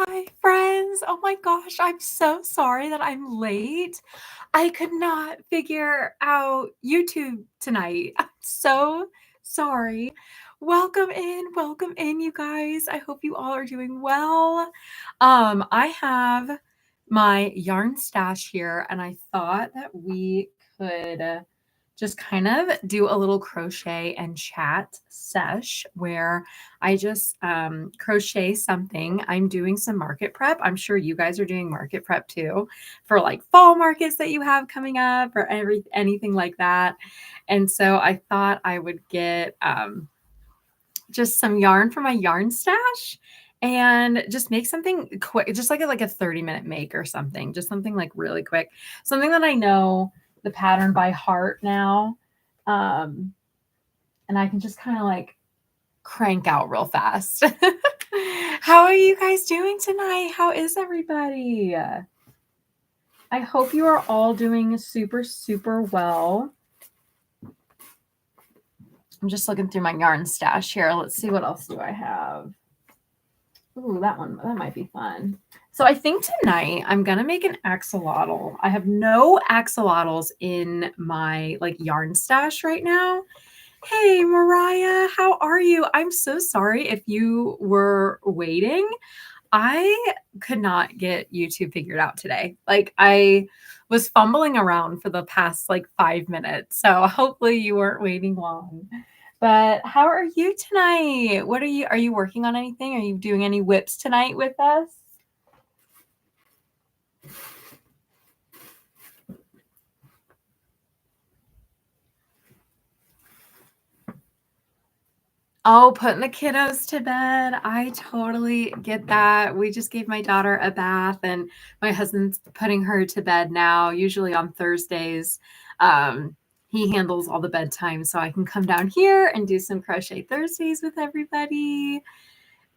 Hi, friends. Oh my gosh, I'm so sorry that I'm late. I could not figure out YouTube tonight. I'm so sorry. Welcome in, you guys. I hope you all are doing well. I have my yarn stash here, and I thought that we could just kind of do a little crochet and chat sesh where I just crochet something. I'm doing some market prep. I'm sure you guys are doing market prep too for like fall markets that you have coming up or anything like that. And so I thought I would get just some yarn from my yarn stash and just make something quick, just like a 30-minute make or something, just something like really quick, something that I know the pattern by heart now. And I can just kind of like crank out real fast. How are you guys doing tonight? How is everybody? I hope you are all doing super, super well. I'm just looking through my yarn stash here. Let's see, what else do I have? Ooh, that might be fun. So I think tonight I'm gonna make an axolotl. I have no axolotls in my like yarn stash right now. Hey, Mariah, how are you? I'm so sorry if you were waiting. I could not get YouTube figured out today. Like I was fumbling around for the past like 5 minutes. So hopefully you weren't waiting long. But how are you tonight? Are you working on anything? Are you doing any whips tonight with us? Oh, putting the kiddos to bed. I totally get that. We just gave my daughter a bath and my husband's putting her to bed now, usually on Thursdays. He handles all the bedtime, so I can come down here and do some Crochet Thursdays with everybody.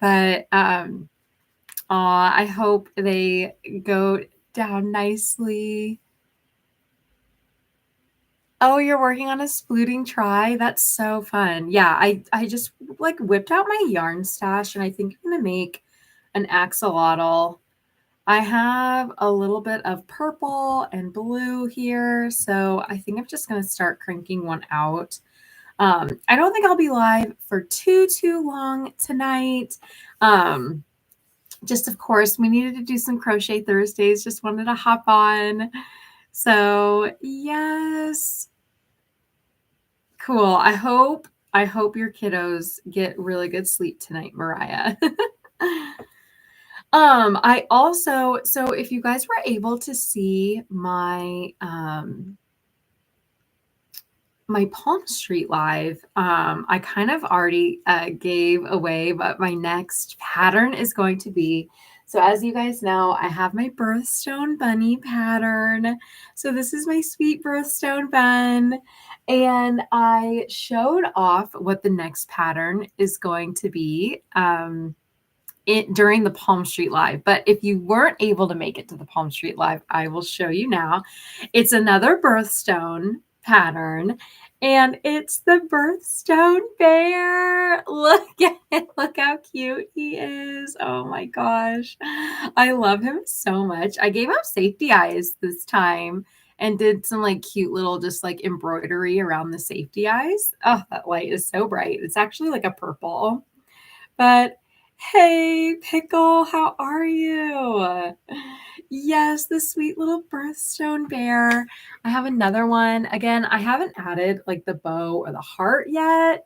But I hope they go down nicely. Oh, you're working on a splooting try? That's so fun. Yeah, I just like whipped out my yarn stash and I think I'm gonna make an axolotl. I have a little bit of purple and blue here, so I think I'm just gonna start cranking one out. I don't think I'll be live for too long tonight. Just of course, we needed to do some Crochet Thursdays, just wanted to hop on. So yes. Cool. I hope your kiddos get really good sleep tonight, Mariah. I also, so if you guys were able to see my my Palm Street live, I kind of already gave away what my next pattern is going to be. So as you guys know, I have my birthstone bunny pattern. So this is my sweet birthstone bun. And I showed off what the next pattern is going to be during the Palm Street Live. But if you weren't able to make it to the Palm Street Live, I will show you now. It's another birthstone pattern, and it's the birthstone bear. Look at it. Look how cute he is. Oh my gosh. I love him so much. I gave up safety eyes this time and did some like cute little just like embroidery around the safety eyes. Oh, that light is so bright. It's actually like a purple. But hey, Pickle, how are you? Yes, the sweet little birthstone bear. I have another one. Again, I haven't added like the bow or the heart yet.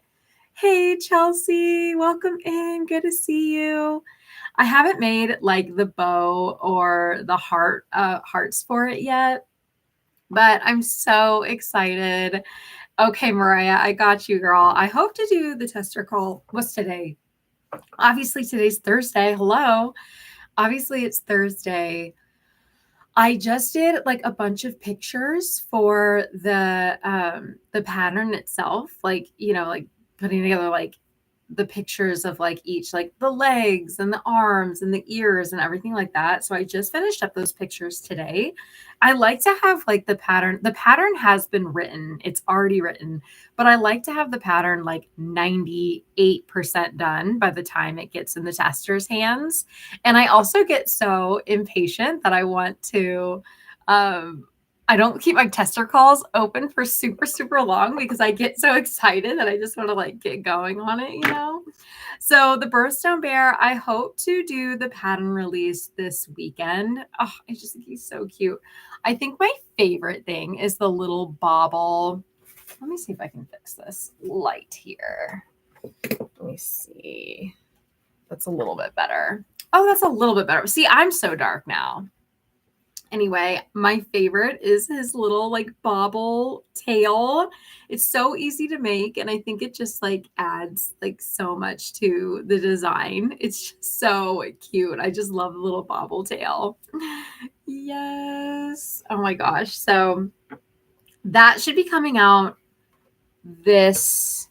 Hey, Chelsea, welcome in. Good to see you. I haven't made like the bow or the hearts for it yet, but I'm so excited. Okay, Mariah, I got you, girl. I hope to do the tester call. What's today? Obviously, today's Thursday. Hello. Obviously, it's Thursday. I just did like a bunch of pictures for the pattern itself, like, like putting together like the pictures of like each, like the legs and the arms and the ears and everything like that. So I just finished up those pictures today. I like to have like the pattern. The pattern has been written. It's already written, but I like to have the pattern like 98% done by the time it gets in the tester's hands. And I also get so impatient that I want to, I don't keep my tester calls open for super, super long because I get so excited that I just want to like get going on it, you know? So the birthstone bear, I hope to do the pattern release this weekend. Oh, I just think he's so cute. I think my favorite thing is the little bauble. Let me see if I can fix this light here. Let me see. That's a little bit better. Oh, that's a little bit better. See, I'm so dark now. Anyway, my favorite is his little like bobble tail. It's so easy to make, and I think it just like adds like so much to the design. It's just so cute. I just love the little bobble tail. Yes. Oh my gosh. So that should be coming out this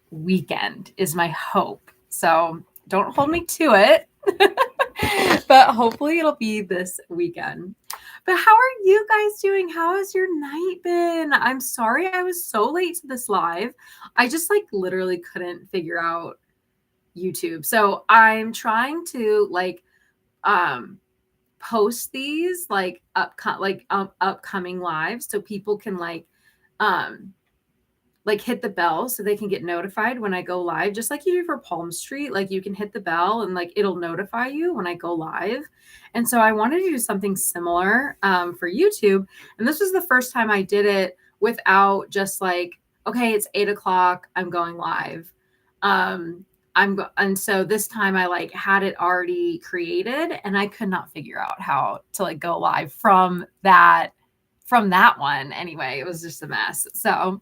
weekend is my hope. So don't hold me to it. But hopefully it'll be this weekend. But how are you guys doing? How has your night been? I'm sorry I was so late to this live. I just like literally couldn't figure out YouTube. So I'm trying to like post these like upcoming lives so people can like hit the bell so they can get notified when I go live, just like you do for Palm Street. Like you can hit the bell and like it'll notify you when I go live. And so I wanted to do something similar for YouTube. And this was the first time I did it without just like, okay, it's 8:00, I'm going live. And so this time I like had it already created and I could not figure out how to like go live from that one. Anyway, it was just a mess. So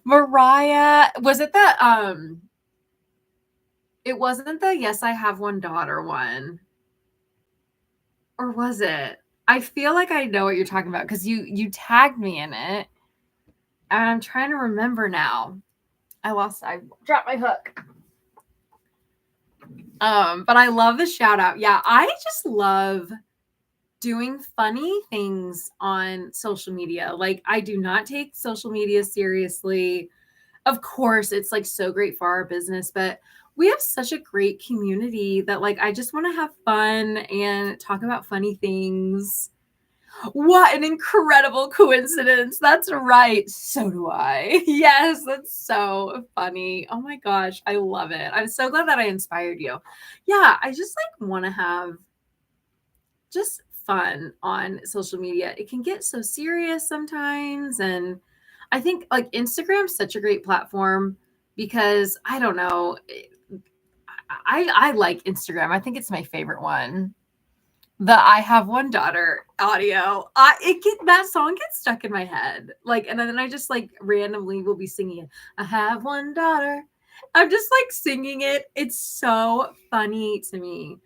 Mariah, was it the it wasn't the Yes, I Have One Daughter one? Or was it? I feel like I know what you're talking about because you tagged me in it. And I'm trying to remember now. I dropped my hook. But I love the shout out. Yeah, I just love doing funny things on social media. Like I do not take social media seriously. Of course, it's like so great for our business, but we have such a great community that like I just want to have fun and talk about funny things. What an incredible coincidence. That's right. So do I. Yes, that's so funny. Oh my gosh, I love it. I'm so glad that I inspired you. Yeah, I just like want to have just fun on social media. It can get so serious sometimes, and I think like Instagram's such a great platform because I don't know, I like Instagram. I think it's my favorite one. The I Have One Daughter audio. That song gets stuck in my head. Like, and then I just like randomly will be singing it. I have one daughter. I'm just like singing it. It's so funny to me.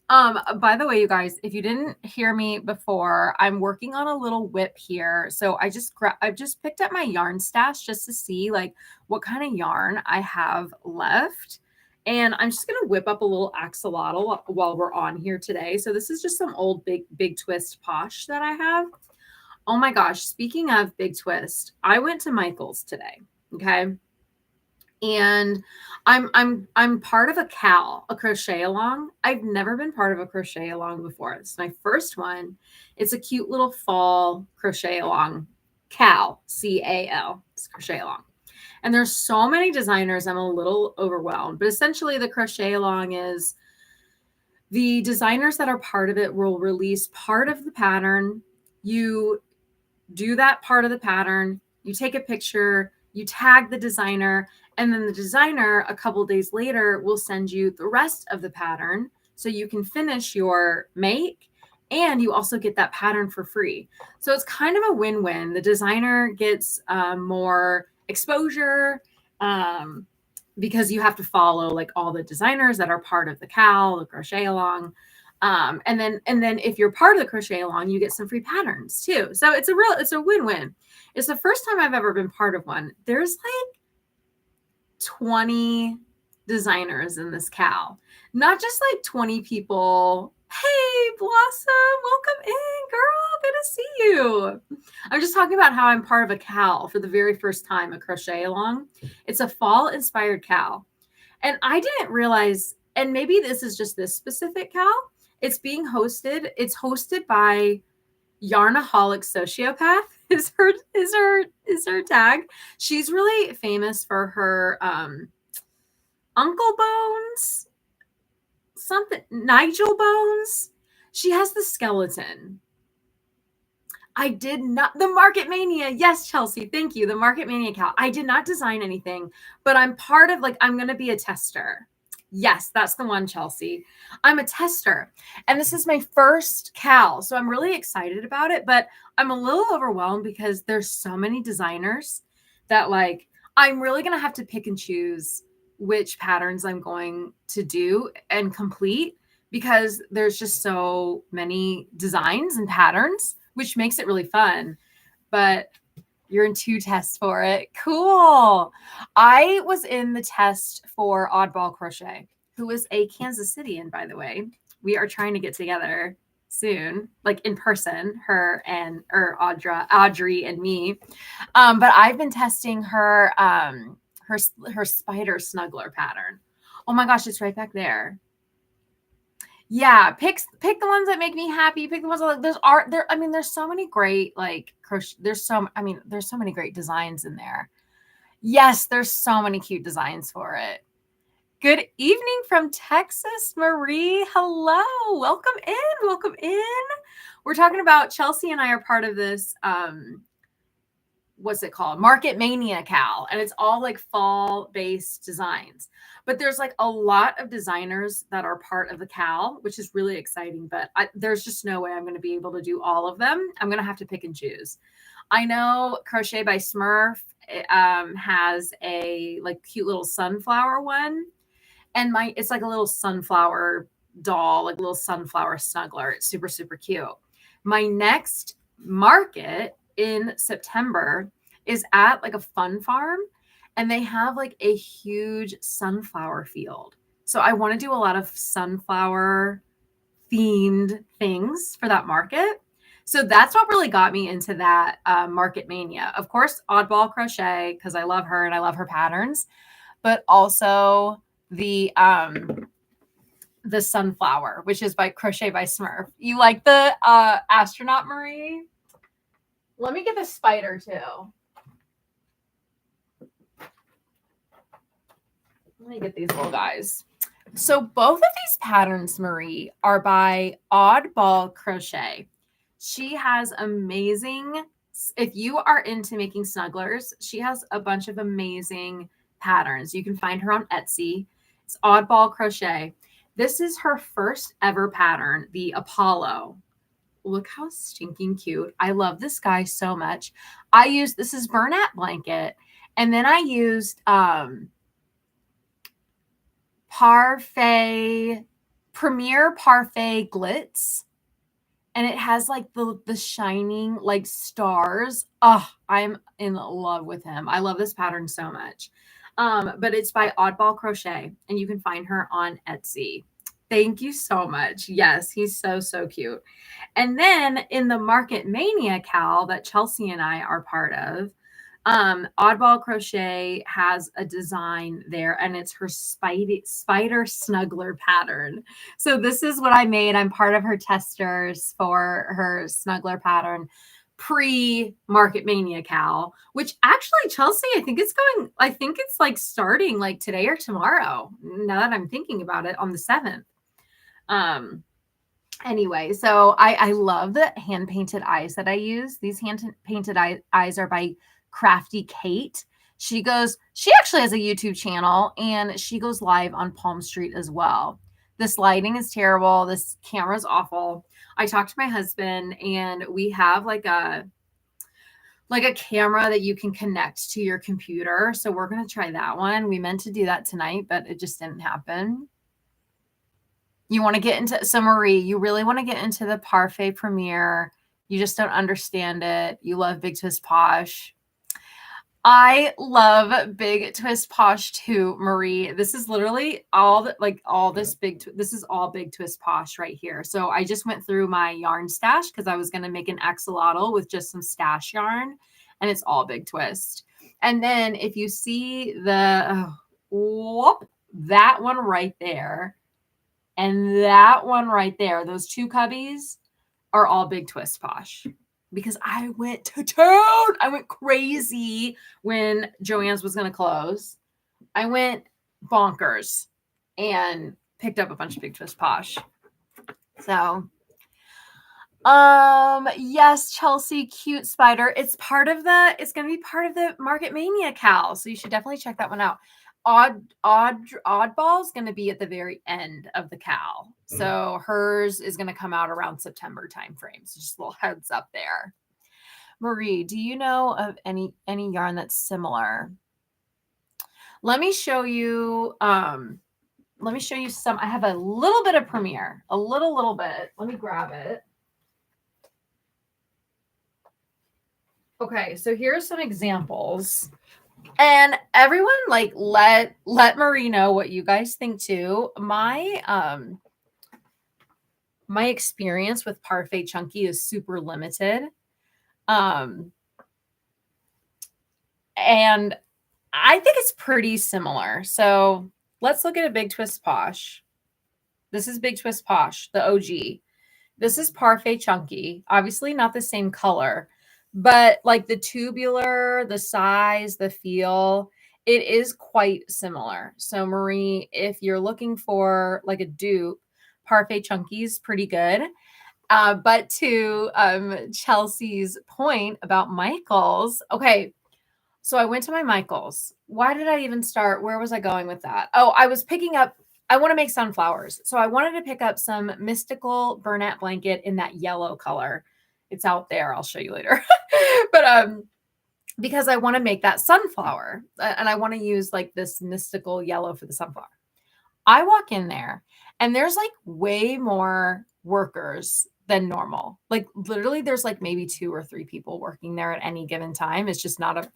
By the way, you guys, if you didn't hear me before, I'm working on a little whip here. So I've just picked up my yarn stash just to see like what kind of yarn I have left. And I'm just gonna whip up a little axolotl while we're on here today. So this is just some old big twist posh that I have. Oh my gosh, speaking of big twist, I went to Michael's today. Okay. And I'm part of a crochet along. I've never been part of a crochet along before. It's my first one. It's a cute little fall crochet along. CAL. It's crochet along. And there's so many designers, I'm a little overwhelmed. But essentially the crochet along is the designers that are part of it will release part of the pattern. You do that part of the pattern, you take a picture, you tag the designer, and then the designer a couple days later will send you the rest of the pattern so you can finish your make, and you also get that pattern for free. So it's kind of a win-win. The designer gets more exposure because you have to follow like all the designers that are part of the crochet along. And then if you're part of the crochet along, you get some free patterns too. So it's a win-win. It's the first time I've ever been part of one. There's like 20 designers in this cal. Not just like 20 people. Hey, Blossom, welcome in, girl. Good to see you. I'm just talking about how I'm part of a cal for the very first time, a crochet along. It's a fall inspired cal. And I didn't realize, and maybe this is just this specific cal, it's hosted by Yarnaholic Sociopath is her tag. She's really famous for her Uncle Bones, something Nigel Bones. She has the skeleton. I did not, the Market Mania. Yes, Chelsea, thank you. The Market Mania cal. I did not design anything, but I'm part of, like, I'm going to be a tester. Yes, that's the one, Chelsea. I'm a tester, and this is my first cal, so I'm really excited about it, but I'm a little overwhelmed because there's so many designers that, like, I'm really going to have to pick and choose which patterns I'm going to do and complete because there's just so many designs and patterns, which makes it really fun. But you're in 2 tests for it. Cool. I was in the test for Oddball Crochet, who is a Kansas Cityan, by the way. We are trying to get together soon, like in person, Audrey and me. But I've been testing her spider snuggler pattern. Oh my gosh, it's right back there. Yeah, pick the ones that make me happy. Pick the ones that, like, there's so many great, like, crochet. There's so many great designs in there. Yes, there's so many cute designs for it. Good evening from Texas, Marie. Hello. Welcome in. Welcome in. We're talking about, Chelsea and I are part of this what's it called? Market Mania cal, and it's all like fall based designs. But there's like a lot of designers that are part of the cal, which is really exciting. But there's just no way I'm going to be able to do all of them. I'm going to have to pick and choose. I know Crochet by Smurf has a like cute little sunflower one, and it's like a little sunflower doll, like a little sunflower snuggler. It's super, super cute. My next market in September is at like a fun farm, and they have like a huge sunflower field. So I want to do a lot of sunflower themed things for that market. So that's what really got me into that Market Mania. Of course, Oddball Crochet, because I love her and I love her patterns, but also the sunflower, which is by Crochet by Smurf. You like the astronaut, Marie? Let me get the spider too. Let me get these little guys. So both of these patterns, Marie, are by Oddball Crochet. She has amazing, if you are into making snugglers, she has a bunch of amazing patterns. You can find her on Etsy. It's Oddball Crochet. This is her first ever pattern, the Apollo. Look how stinking cute. I love this guy so much. This is Bernat blanket. And then I used Premier Parfait Glitz. And it has like the shining like stars. Oh, I'm in love with him. I love this pattern so much. But it's by Oddball Crochet, and you can find her on Etsy. Thank you so much. Yes, he's so, so cute. And then in the Market Mania cal that Chelsea and I are part of, Oddball Crochet has a design there, and it's her spider snuggler pattern. So this is what I made. I'm part of her testers for her snuggler pattern pre-Market Mania cal, which actually, Chelsea, I think it's like starting like today or tomorrow, now that I'm thinking about it, on the 7th. Anyway, so I love the hand painted eyes that I use. These hand painted eyes are by Crafty Kate. She actually has a YouTube channel, and she goes live on Palm Street as well. This lighting is terrible. This camera is awful. I talked to my husband, and we have like a camera that you can connect to your computer. So we're going to try that one. We meant to do that tonight, but it just didn't happen. You want to get into, so Marie, you really want to get into the Parfait Premier. You just don't understand it. You love Big Twist Posh. I love Big Twist Posh too, Marie. This is literally all this this is all Big Twist Posh right here. So I just went through my yarn stash because I was going to make an axolotl with just some stash yarn, and it's all Big Twist. And then if you see whoop, that one right there and that one right there, those two cubbies are all Big Twist Posh. Because I went to town. I went crazy when Joann's was going to close. I went bonkers and picked up a bunch of Big Twist Posh. So, yes, Chelsea, cute spider. It's going to be part of the Market Mania Cal. So you should definitely check that one out. Oddball is going to be at the very end of the Cal. So hers is going to come out around September timeframe. So just a little heads up there. Marie, do you know of any yarn that's similar? Let me show you some. I have a little bit of Premiere, a little bit. Let me grab it. Okay, so here's some examples. And everyone, like, let Marie know what you guys think too. My experience with Parfait Chunky is super limited. And I think it's pretty similar. So let's look at a Big Twist Posh. This is Big Twist Posh, the OG. This is Parfait Chunky. Obviously not the same color, but like the tubular, the size, the feel, it is quite similar. So Marie, if you're looking for like a dupe, Parfait Chunky is pretty good. But to Chelsea's point about Michael's, okay, so I went to my Michael's. Why did I even start? Where was I going with that? Oh, I want to make sunflowers. So I wanted to pick up some mystical Bernat blanket in that yellow color. It's out there. I'll show you later. But because I want to make that sunflower and I want to use like this mystical yellow for the sunflower. I walk in there and there's like way more workers than normal. Like literally there's like maybe 2 or 3 people working there at any given time. It's just not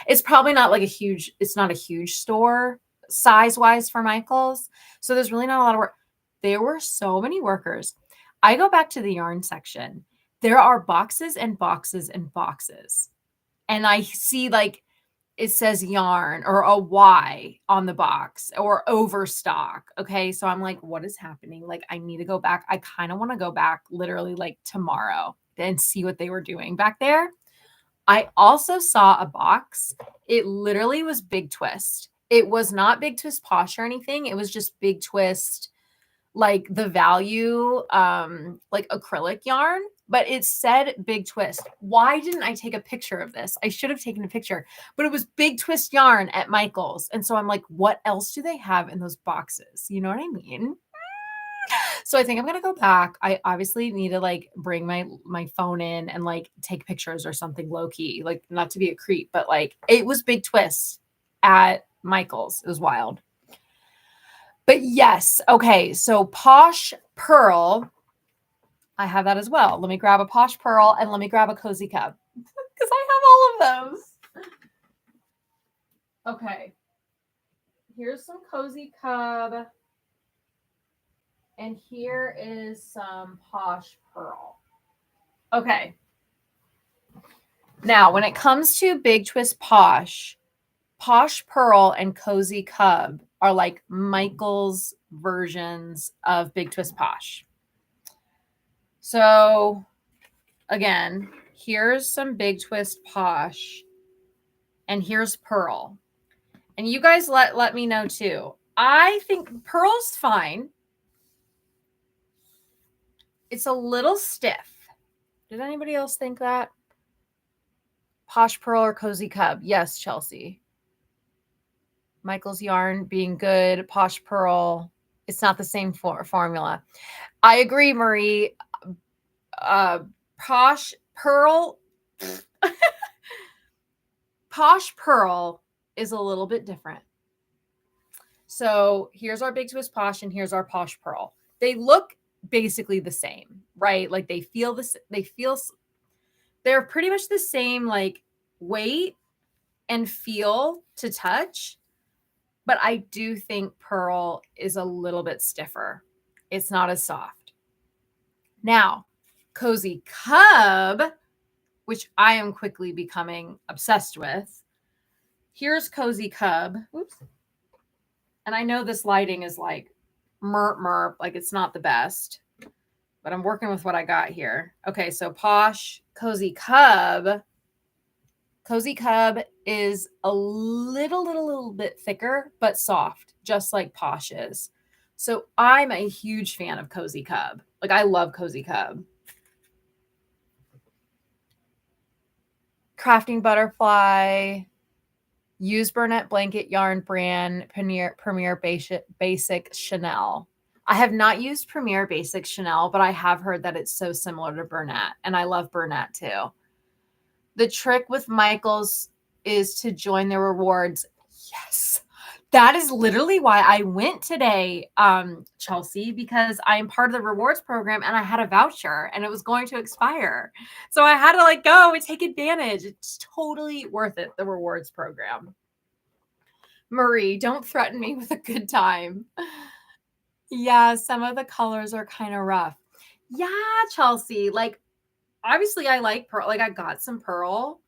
it's probably not like it's not a huge store size wise for Michael's. So there's really not a lot of work. There were so many workers. I go back to the yarn section. There are boxes and boxes and boxes. And I see like it says yarn or a Y on the box or overstock. Okay. So I'm like, what is happening? Like, I need to go back. I kind of want to go back literally like tomorrow and see what they were doing back there. I also saw a box. It literally was Big Twist. It was not Big Twist Posh or anything. It was just Big Twist, like the value, like acrylic yarn, but it said Big Twist. Why didn't I take a picture of this? I should have taken a picture, but it was Big Twist yarn at Michael's. And so I'm like, what else do they have in those boxes? You know what I mean? So I think I'm going to go back. I obviously need to like bring my phone in and like take pictures or something low key, like not to be a creep, but like it was Big Twist at Michael's. It was wild. But yes, okay, so Posh Pearl, I have that as well. Let me grab a Posh Pearl and let me grab a Cozy Cub because I have all of those. Okay, here's some Cozy Cub, and here is some Posh Pearl. Okay, now when it comes to Big Twist Posh, Posh Pearl and Cozy Cub are like Michael's versions of Big Twist Posh. So again, here's some Big Twist Posh and here's Pearl. And you guys let me know too. I think Pearl's fine. It's a little stiff. Did anybody else think that? Posh Pearl or Cozy Cub? Yes, Chelsea. Michael's yarn being good, Posh Pearl, it's not the same formula. I agree, Marie. Posh Pearl, Posh Pearl is a little bit different. So here's our Big Twist Posh and here's our Posh Pearl. They look basically the same, right? Like they're pretty much the same like weight and feel to touch, but I do think pearl is a little bit stiffer. It's not as soft. Now, Cozy Cub, which I am quickly becoming obsessed with. Here's Cozy Cub. Oops. And I know this lighting is like merp, like it's not the best, but I'm working with what I got here. Okay, so Posh Cozy Cub. Cozy Cub is a little bit thicker, but soft, just like Posh is. So I'm a huge fan of Cozy Cub. Like I love Cozy Cub. Crafting Butterfly, use Burnett Blanket Yarn brand, Premier Basic Chanel. I have not used Premier Basic Chanel, but I have heard that it's so similar to Burnett, and I love Burnett too. The trick with Michaels is to join the rewards. Yes. That is literally why I went today, Chelsea, because I'm part of the rewards program and I had a voucher and it was going to expire. So I had to like go and take advantage. It's totally worth it, the rewards program. Marie, don't threaten me with a good time. Yeah, some of the colors are kind of rough. Yeah, Chelsea, like obviously I like pearl. Like I got some pearl,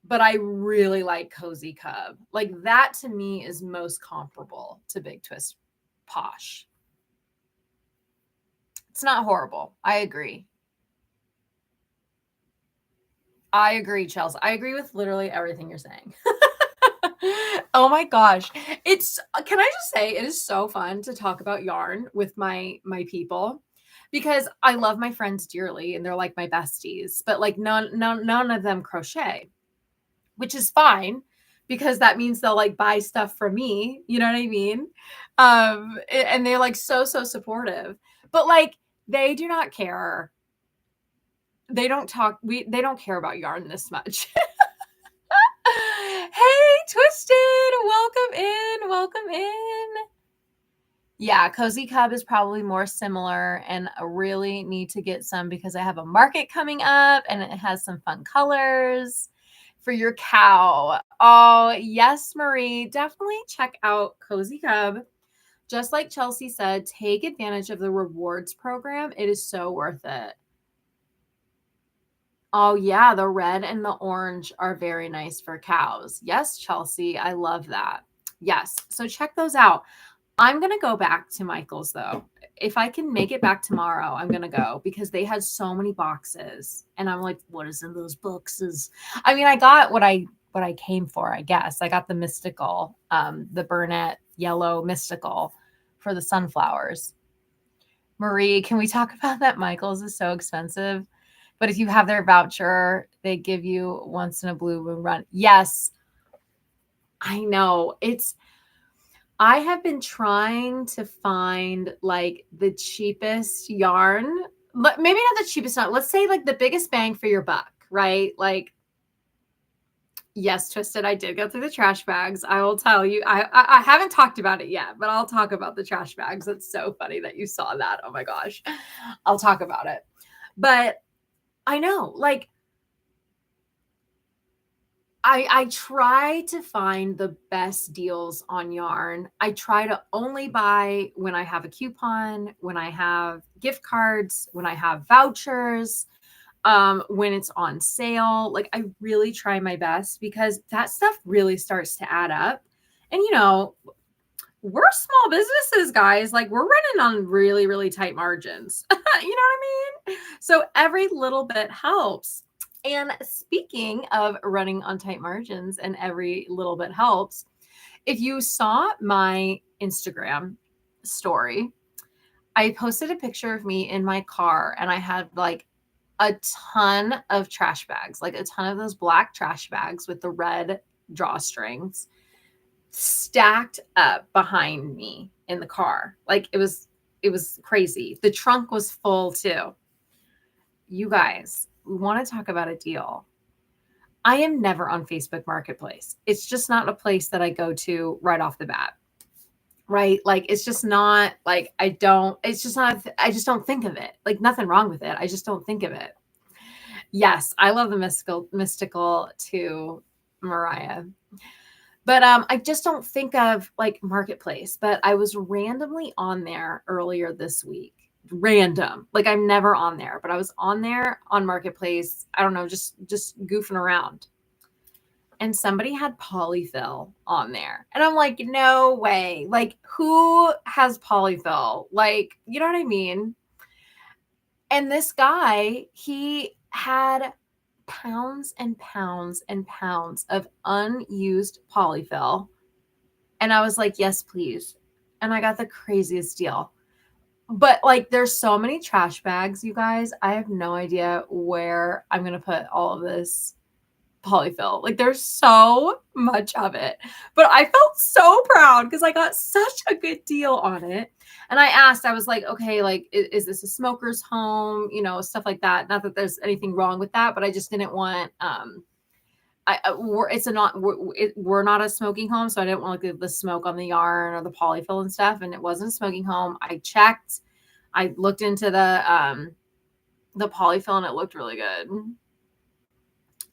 but I really like Cozy Cub. Like that to me is most comparable to Big Twist Posh. It's not horrible. I agree. I agree, Chelsea. I agree with literally everything you're saying. Oh my gosh. Can I just say it is so fun to talk about yarn with my people because I love my friends dearly and they're like my besties, but like none of them crochet, which is fine because that means they'll like buy stuff from me. You know what I mean? And they're like so supportive, but like they do not care. They don't care about yarn this much. Hey, Twisted, welcome in. Yeah, Cozy Cub is probably more similar, and I really need to get some because I have a market coming up and it has some fun colors for your cow. Oh, yes, Marie, definitely check out Cozy Cub. Just like Chelsea said, take advantage of the rewards program. It is so worth it. Oh, yeah, the red and the orange are very nice for cows. Yes, Chelsea, I love that. Yes, so check those out. I'm going to go back to Michael's, though. If I can make it back tomorrow, I'm going to go because they had so many boxes. And I'm like, what is in those boxes? I mean, I got what I came for, I guess. I got the mystical, the Burnett yellow mystical for the sunflowers. Marie, can we talk about that? Michael's is so expensive. But if you have their voucher, they give you once in a blue moon run. Yes, I know. I have been trying to find like the cheapest yarn, but maybe not the cheapest yarn. Let's say like the biggest bang for your buck, right? Like, yes, Twisted, I did go through the trash bags. I will tell you, I haven't talked about it yet, but I'll talk about the trash bags. It's so funny that you saw that. Oh my gosh. I'll talk about it. But I know, like, I try to find the best deals on yarn. I try to only buy when I have a coupon, when I have gift cards, when I have vouchers, when it's on sale. Like I really try my best because that stuff really starts to add up. And you know, we're small businesses, guys. Like we're running on really tight margins. You know what I mean? So every little bit helps. And speaking of running on tight margins and every little bit helps, if you saw my Instagram story, I posted a picture of me in my car and I had like a ton of trash bags, like a ton of those black trash bags with the red drawstrings stacked up behind me in the car. Like it was crazy. The trunk was full too. You guys, we want to talk about a deal. I am never on Facebook Marketplace. It's just not a place that I go to right off the bat. Right? Like it's just not like I just don't think of it. Like nothing wrong with it. I just don't think of it. Yes, I love the mystical too. Mariah. But I just don't think of like Marketplace, but I was randomly on there earlier this week. Random. Like I'm never on there, but I was on there on Marketplace. I don't know, just goofing around. And somebody had polyfill on there. And I'm like, no way. Like, who has polyfill? Like, you know what I mean? And this guy, he had pounds and pounds and pounds of unused polyfill. And I was like, yes, please. And I got the craziest deal. But like, there's so many trash bags, you guys. I have no idea where I'm going to put all of this polyfill. Like there's so much of it. But I felt so proud because I got such a good deal on it. And I asked, I was like, okay, like, is this a smoker's home? You know, stuff like that. Not that there's anything wrong with that, but I just didn't want, we're not a smoking home. So I didn't want like the smoke on the yarn or the polyfill and stuff. And it wasn't a smoking home. I checked, I looked into the polyfill and it looked really good.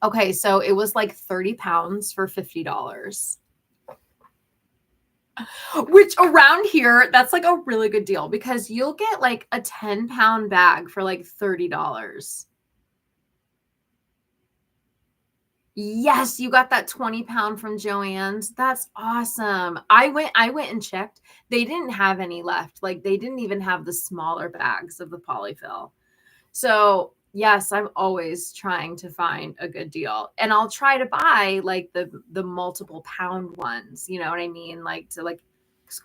Okay, so it was like 30 pounds for $50. Which around here, that's like a really good deal because you'll get like a 10-pound bag for like $30. Yes, you got that 20-pound from Joann's. That's awesome. I went and checked. They didn't have any left. Like they didn't even have the smaller bags of the polyfill. So yes, I'm always trying to find a good deal. And I'll try to buy like the multiple pound ones. You know what I mean? Like to like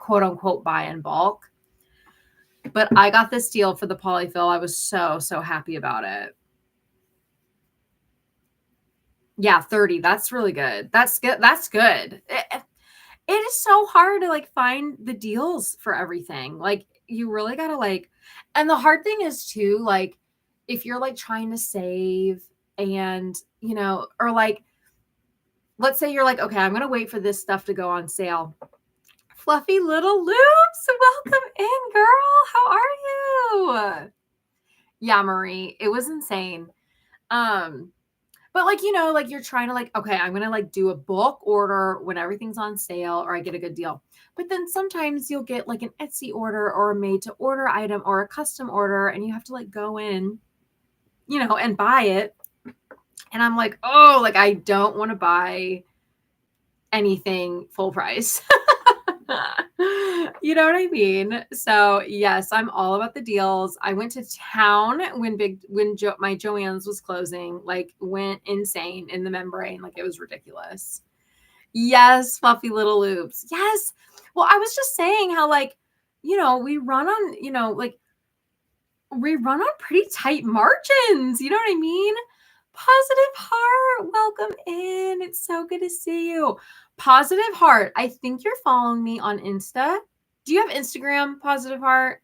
quote unquote buy in bulk. But I got this deal for the polyfill. I was so happy about it. Yeah, 30. That's really good. That's good. That's good. It is so hard to like find the deals for everything. Like you really got to like, and the hard thing is too, like if you're like trying to save and, you know, or like, let's say you're like, okay, I'm going to wait for this stuff to go on sale. Fluffy little loops. Welcome in, girl. How are you? Yeah, Marie, it was insane. But like, you know, like you're trying to like, okay, I'm going to like do a bulk order when everything's on sale or I get a good deal. But then sometimes you'll get like an Etsy order or a made to order item or a custom order and you have to like go in, you know, and buy it. And I'm like, oh, like I don't want to buy anything full price. You know what I mean? So yes, I'm all about the deals. I went to town when my Joann's was closing, like went insane in the membrane. Like it was ridiculous. Yes, fluffy little loops. Yes. Well, I was just saying how like, you know, we run on, you know, like we run on pretty tight margins. You know what I mean? Positive Heart, welcome in. It's so good to see you. Positive Heart, I think you're following me on Insta. Do you have Instagram, Positive Heart?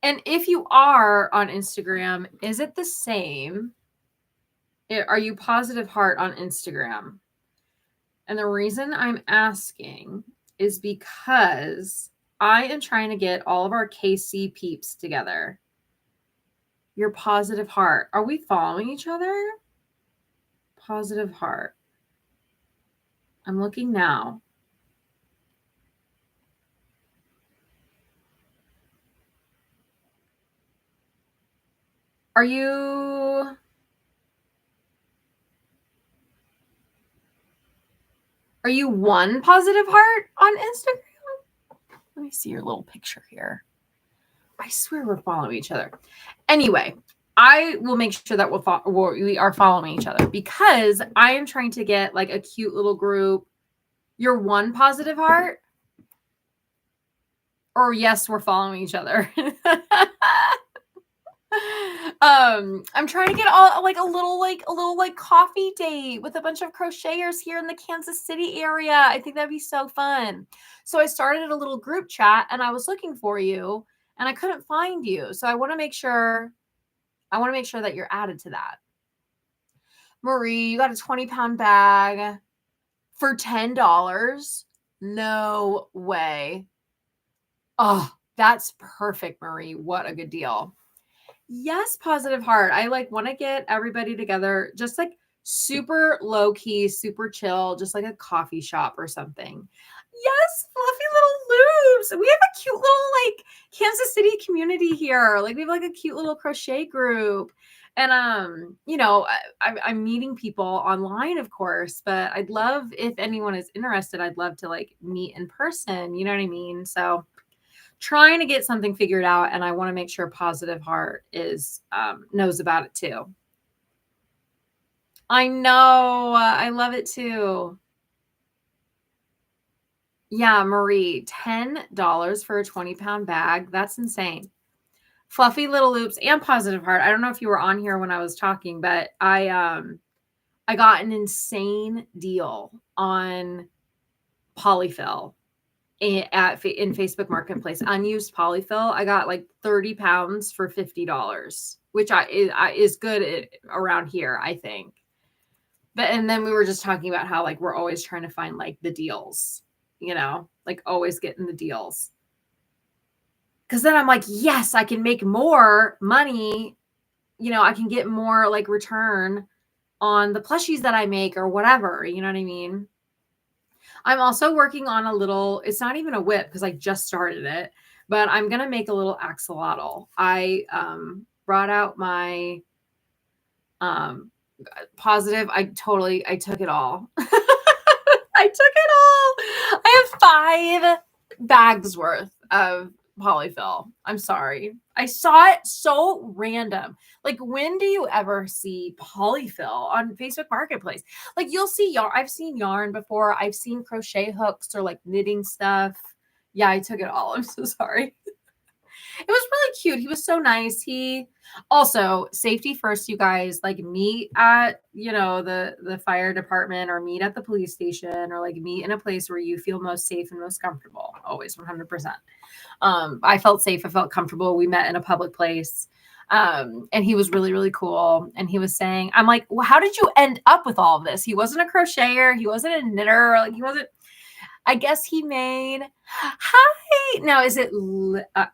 And if you are on Instagram, is it the same? Are you Positive Heart on Instagram? And the reason I'm asking is because I am trying to get all of our KC peeps together. Your Positive Heart. Are we following each other? Positive Heart. I'm looking now. Are you one Positive Heart on Instagram? Let me see your little picture here. I swear we're following each other. Anyway, I will make sure that we are following each other because I am trying to get like a cute little group. You're one Positive Heart? Or yes, we're following each other. I'm trying to get all like a little coffee date with a bunch of crocheters here in the Kansas City area. I think that'd be so fun. So I started a little group chat and I was looking for you and I couldn't find you. So I want to make sure that you're added to that. Marie, you got a 20-pound bag for $10. No way. Oh, that's perfect, Marie. What a good deal. Yes, Positive Heart. I like want to get everybody together just like super low key, super chill, just like a coffee shop or something. Yes, fluffy little loops. We have a cute little like Kansas City community here. Like we have like a cute little crochet group. And you know, I'm meeting people online, of course, but I'd love if anyone is interested, I'd love to like meet in person. You know what I mean? So trying to get something figured out, and I want to make sure Positive Heart is knows about it too. I know. I love it too. Yeah, Marie, $10 for a 20-pound bag. That's insane. Fluffy little loops and Positive Heart. I don't know if you were on here when I was talking, but I got an insane deal on polyfill in Facebook Marketplace. Unused polyfill. I got like 30 pounds for $50, which is good around here, I think. But and then we were just talking about how like we're always trying to find like the deals, you know, like always getting the deals. Because then I'm like, yes, I can make more money. You know, I can get more like return on the plushies that I make or whatever. You know what I mean? I'm also working on a little, it's not even a whip because I just started it, but I'm going to make a little axolotl. I brought out my Positive. I took it all. I took it all. I have 5 bags worth of polyfill. I'm sorry. I saw it so random. Like, when do you ever see polyfill on Facebook Marketplace? Like, you'll see yarn. I've seen yarn before. I've seen crochet hooks or like knitting stuff. Yeah, I took it all. I'm so sorry. It was really cute. He was so nice. He also, safety first, you guys, like meet at, you know, the fire department or meet at the police station or like meet in a place where you feel most safe and most comfortable. Always 100%. I felt safe. I felt comfortable. We met in a public place. And he was really, really cool. And he was saying, I'm like, well, how did you end up with all of this? He wasn't a crocheter. He wasn't a knitter. Like he wasn't, I guess he made. Hi. Now, is it?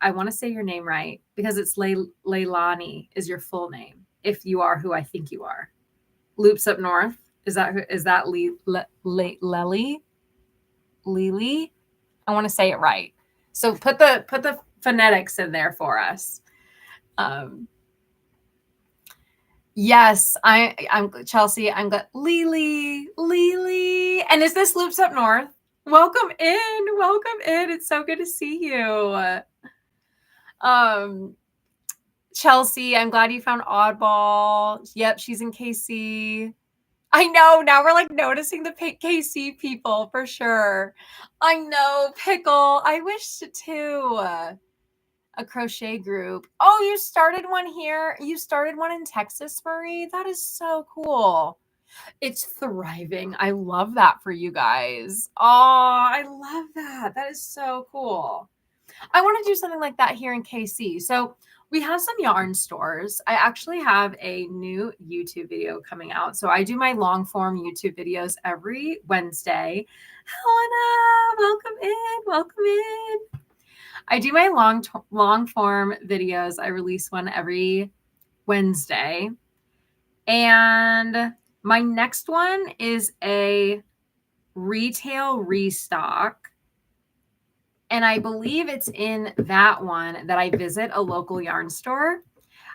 I want to say your name right because it's Leilani is your full name. If you are who I think you are, Loops Up North. Is that who? Is that Lely? Lily? I want to say it right. So put the phonetics in there for us. Yes, I'm Chelsea. I'm Lily. And is this Loops Up North? Welcome in. Welcome in. It's so good to see you. Chelsea, I'm glad you found Oddball. Yep, she's in KC. I know. Now we're like noticing the KC people for sure. I know. Pickle. I wish too. A crochet group. Oh, you started one here. You started one in Texas, Marie. That is so cool. It's thriving. I love that for you guys. Oh, I love that. That is so cool. I want to do something like that here in KC. So we have some yarn stores. I actually have a new YouTube video coming out. So I do my long form YouTube videos every Wednesday. Helena, welcome in. Welcome in. I do my long form videos. I release one every Wednesday. And my next one is a retail restock. And I believe it's in that one that I visit a local yarn store.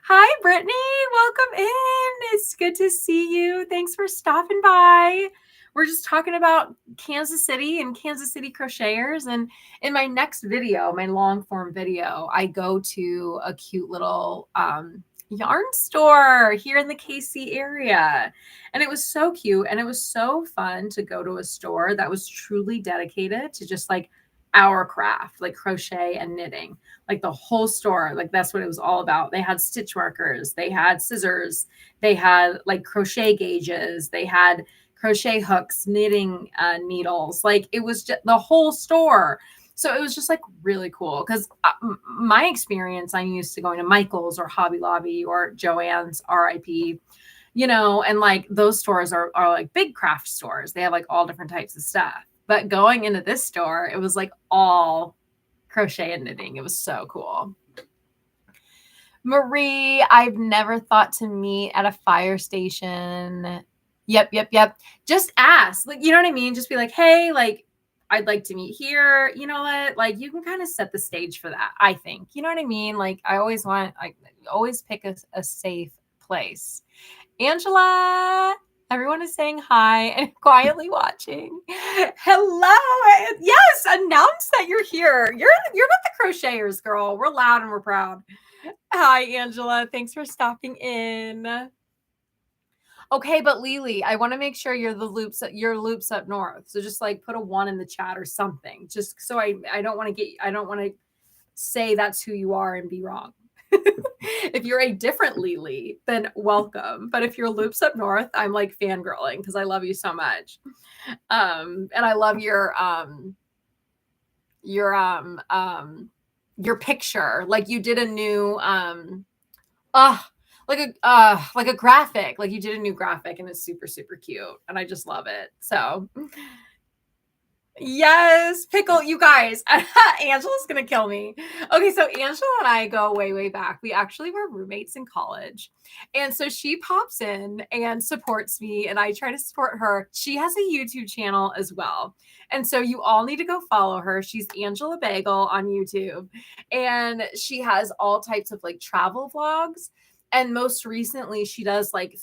Hi, Brittany. Welcome in. It's good to see you. Thanks for stopping by. We're just talking about Kansas City and Kansas City crocheters. And in my next video, my long form video, I go to a cute little yarn store here in the KC area. And it was so cute. And it was so fun to go to a store that was truly dedicated to just like our craft, like crochet and knitting, like the whole store. Like that's what it was all about. They had stitch markers, they had scissors, they had like crochet gauges, they had crochet hooks, knitting needles. Like it was just the whole store. So it was just like really cool because my experience, I'm used to going to Michael's or Hobby Lobby or Joann's, RIP, you know, and like those stores are like big craft stores. They have like all different types of stuff. But going into this store, it was like all crochet and knitting. It was so cool. Marie, I've never thought to meet at a fire station. Yep. Just ask. Like, you know what I mean? Just be like, hey, like, I'd like to meet here. You know what? Like, you can kind of set the stage for that, I think. You know what I mean? Like, I always pick a safe place. Angela, everyone is saying hi and quietly watching. Hello. Yes, announce that you're here. You're with the crocheters, girl. We're loud and we're proud. Hi, Angela. Thanks for stopping in. Okay, but Lily, I want to make sure your loops up north. So just like put a 1 in the chat or something. Just so I don't want to say that's who you are and be wrong. If you're a different Lily, then welcome. But if you're loops up north, I'm like fangirling because I love you so much. And I love your picture. Like you did a new like a graphic. Like you did a new graphic and it's super, super cute. And I just love it. So yes, pickle, you guys. Angela's gonna kill me. Okay, so Angela and I go way, way back. We actually were roommates in college. And so she pops in and supports me, and I try to support her. She has a YouTube channel as well. And so you all need to go follow her. She's Angela Bagel on YouTube. And she has all types of like travel vlogs. And most recently, she does like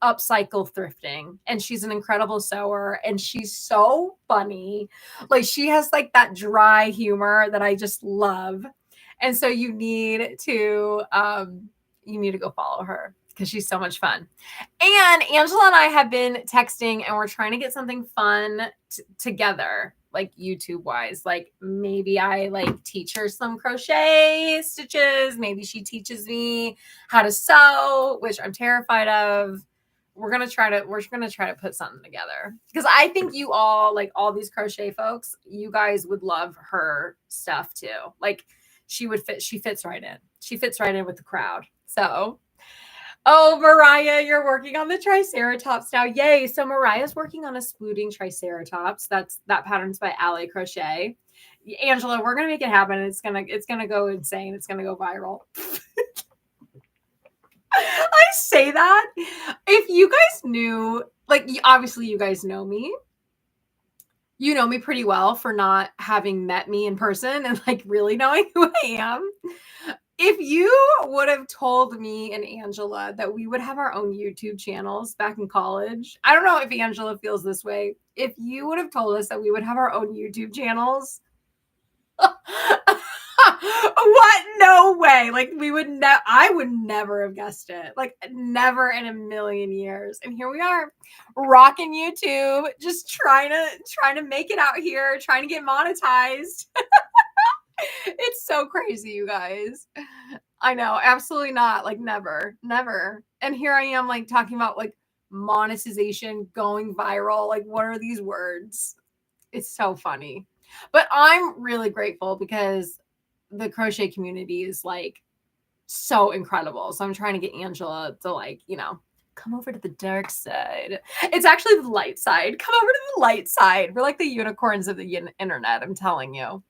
upcycle thrifting, and she's an incredible sewer, and she's so funny. Like she has like that dry humor that I just love. And so you need to go follow her because she's so much fun. And Angela and I have been texting, and we're trying to get something fun together, like YouTube wise. Like maybe I like teach her some crochet stitches. Maybe she teaches me how to sew, which I'm terrified of. We're gonna try to put something together because I think you all, like all these crochet folks, you guys would love her stuff too. Like she fits right in. She fits right in with the crowd. So oh, Mariah, you're working on the Triceratops now. Yay. So Mariah's working on a splooting Triceratops. That pattern's by Ally Crochet. Angela, we're gonna make it happen. It's gonna go insane. It's gonna go viral. I say that. If you guys knew, like obviously you guys know me. You know me pretty well for not having met me in person and like really knowing who I am. If you would have told me and Angela that we would have our own YouTube channels back in college, I don't know if Angela feels this way. If you would have told us that we would have our own YouTube channels, what? No way. Like I would never have guessed it. Like never in a million years. And here we are, rocking YouTube, just trying to make it out here, trying to get monetized. It's so crazy, you guys. I know, absolutely not. Like never. And here I am like talking about like monetization, going viral. Like what are these words? It's so funny. But I'm really grateful because the crochet community is like so incredible. So I'm trying to get Angela to like, come over to the dark side. It's actually the light side. Come over to the light side. We're like the unicorns of the internet, I'm telling you.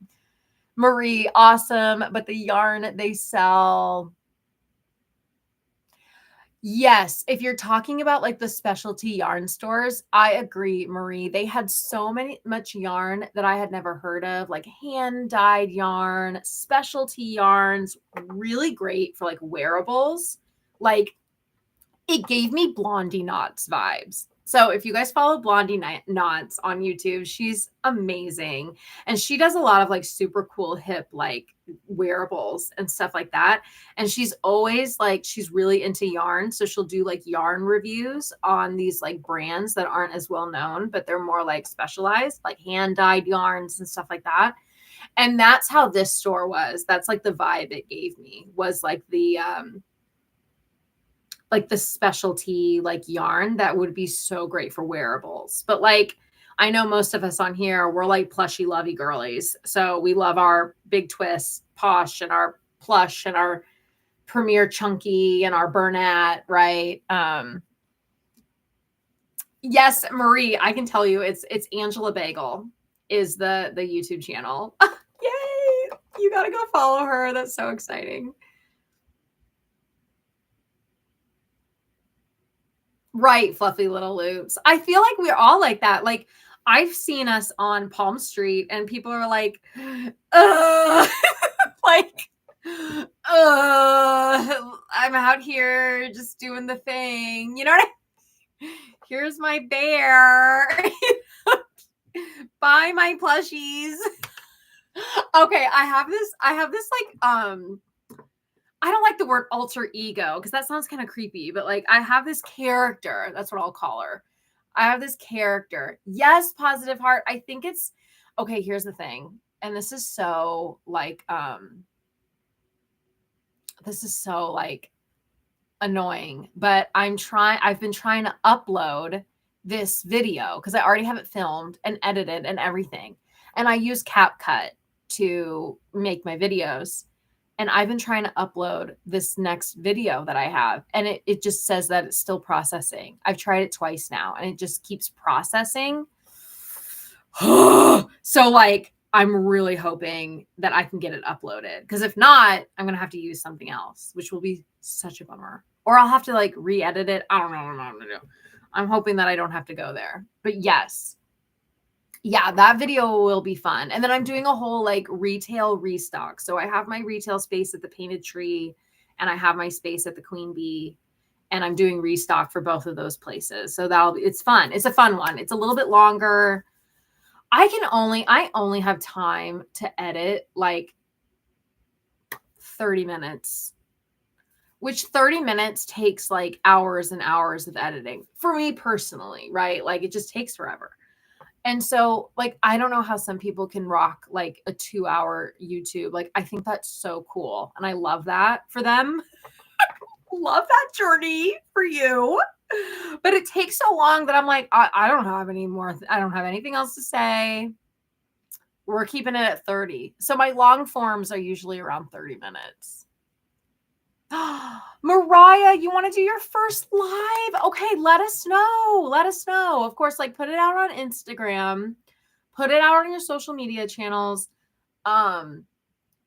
Marie, awesome. But the yarn they sell. Yes, if you're talking about like the specialty yarn stores, I agree, Marie. They had so much yarn that I had never heard of, like hand-dyed yarn, specialty yarns, really great for like wearables. Like it gave me Blondie Knots vibes. So if you guys follow Blondie Knots on YouTube, she's amazing. And she does a lot of like super cool hip like wearables and stuff like that. And she's always like, she's really into yarn. So she'll do like yarn reviews on these like brands that aren't as well known, but they're more like specialized, like hand dyed yarns and stuff like that. And that's how this store was. That's like the vibe it gave me, was like the specialty like yarn that would be so great for wearables. But like I know most of us on here, we're like plushy lovey girlies. So we love our big twist posh and our plush and our premier chunky and our Bernat, right? Yes, Marie, I can tell you it's Angela Bagel is the YouTube channel. Yay! You gotta go follow her. That's so exciting. Right, fluffy little loops. I feel like we're all like that. Like, I've seen us on Palm Street and people are like, like, I'm out here just doing the thing. You know what Here's my bear. Buy my plushies. Okay, I have this like I don't like the word alter ego because that sounds kind of creepy, but like I have this character, that's what I'll call her. I have this character. Yes, positive heart. I think it's okay, here's the thing. And this is so like annoying, but I've been trying to upload this video because I already have it filmed and edited and everything. And I use CapCut to make my videos. And I've been trying to upload this next video that I have. And it just says that it's still processing. I've tried it twice now and it just keeps processing. So like, I'm really hoping that I can get it uploaded. Because if not, I'm going to have to use something else, which will be such a bummer. Or I'll have to like re-edit it. I don't know what I'm going to do. I'm hoping that I don't have to go there. But yes. Yeah, that video will be fun. And then I'm doing a whole like retail restock. So I have my retail space at the Painted Tree and I have my space at the Queen Bee. And I'm doing restock for both of those places. So it's fun. It's a fun one. It's a little bit longer. I only have time to edit like 30 minutes, which 30 minutes takes like hours and hours of editing for me personally, right? Like it just takes forever. And so like, I don't know how some people can rock like a 2-hour YouTube. Like, I think that's so cool. And I love that for them. Love that journey for you. But it takes so long that I'm like, I don't have any more. I don't have anything else to say. We're keeping it at 30. So my long forms are usually around 30 minutes. Mariah, you want to do your first live? Okay, let us know. Let us know. Of course, like put it out on Instagram. Put it out on your social media channels.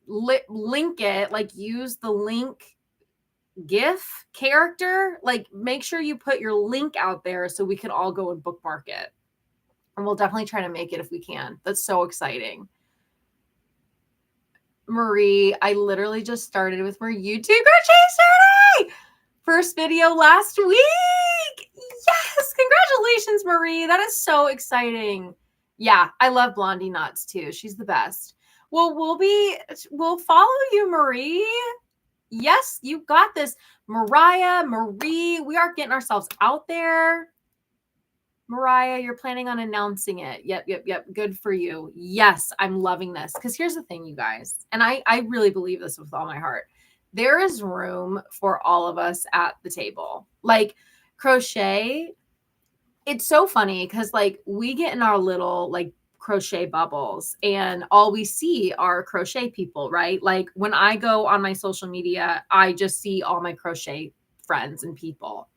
Link it. Like use the link GIF character. Like make sure you put your link out there so we can all go and bookmark it. And we'll definitely try to make it if we can. That's so exciting. Marie, I literally just started with my YouTube crochet Saturday. First video last week. Yes, congratulations, Marie. That is so exciting. Yeah, I love Blondie Knots too. She's the best. Well, we'll follow you, Marie. Yes, you got this. Mariah, Marie, we are getting ourselves out there. Mariah, you're planning on announcing it. Yep. Good for you. Yes, I'm loving this. Because here's the thing, you guys, and I really believe this with all my heart. There is room for all of us at the table. Like crochet, it's so funny because like we get in our little like crochet bubbles and all we see are crochet people, right? Like when I go on my social media, I just see all my crochet friends and people.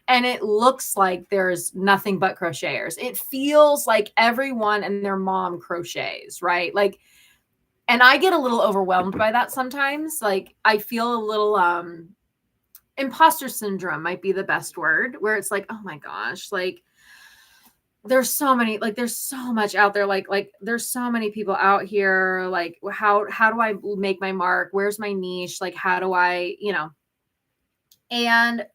And it looks like there's nothing but crocheters. It feels like everyone and their mom crochets, right? Like, and I get a little overwhelmed by that sometimes. Like I feel a little imposter syndrome might be the best word, where it's like, oh my gosh, like there's so much out there. Like there's so many people out here. Like how do I make my mark? Where's my niche? Like how do I, and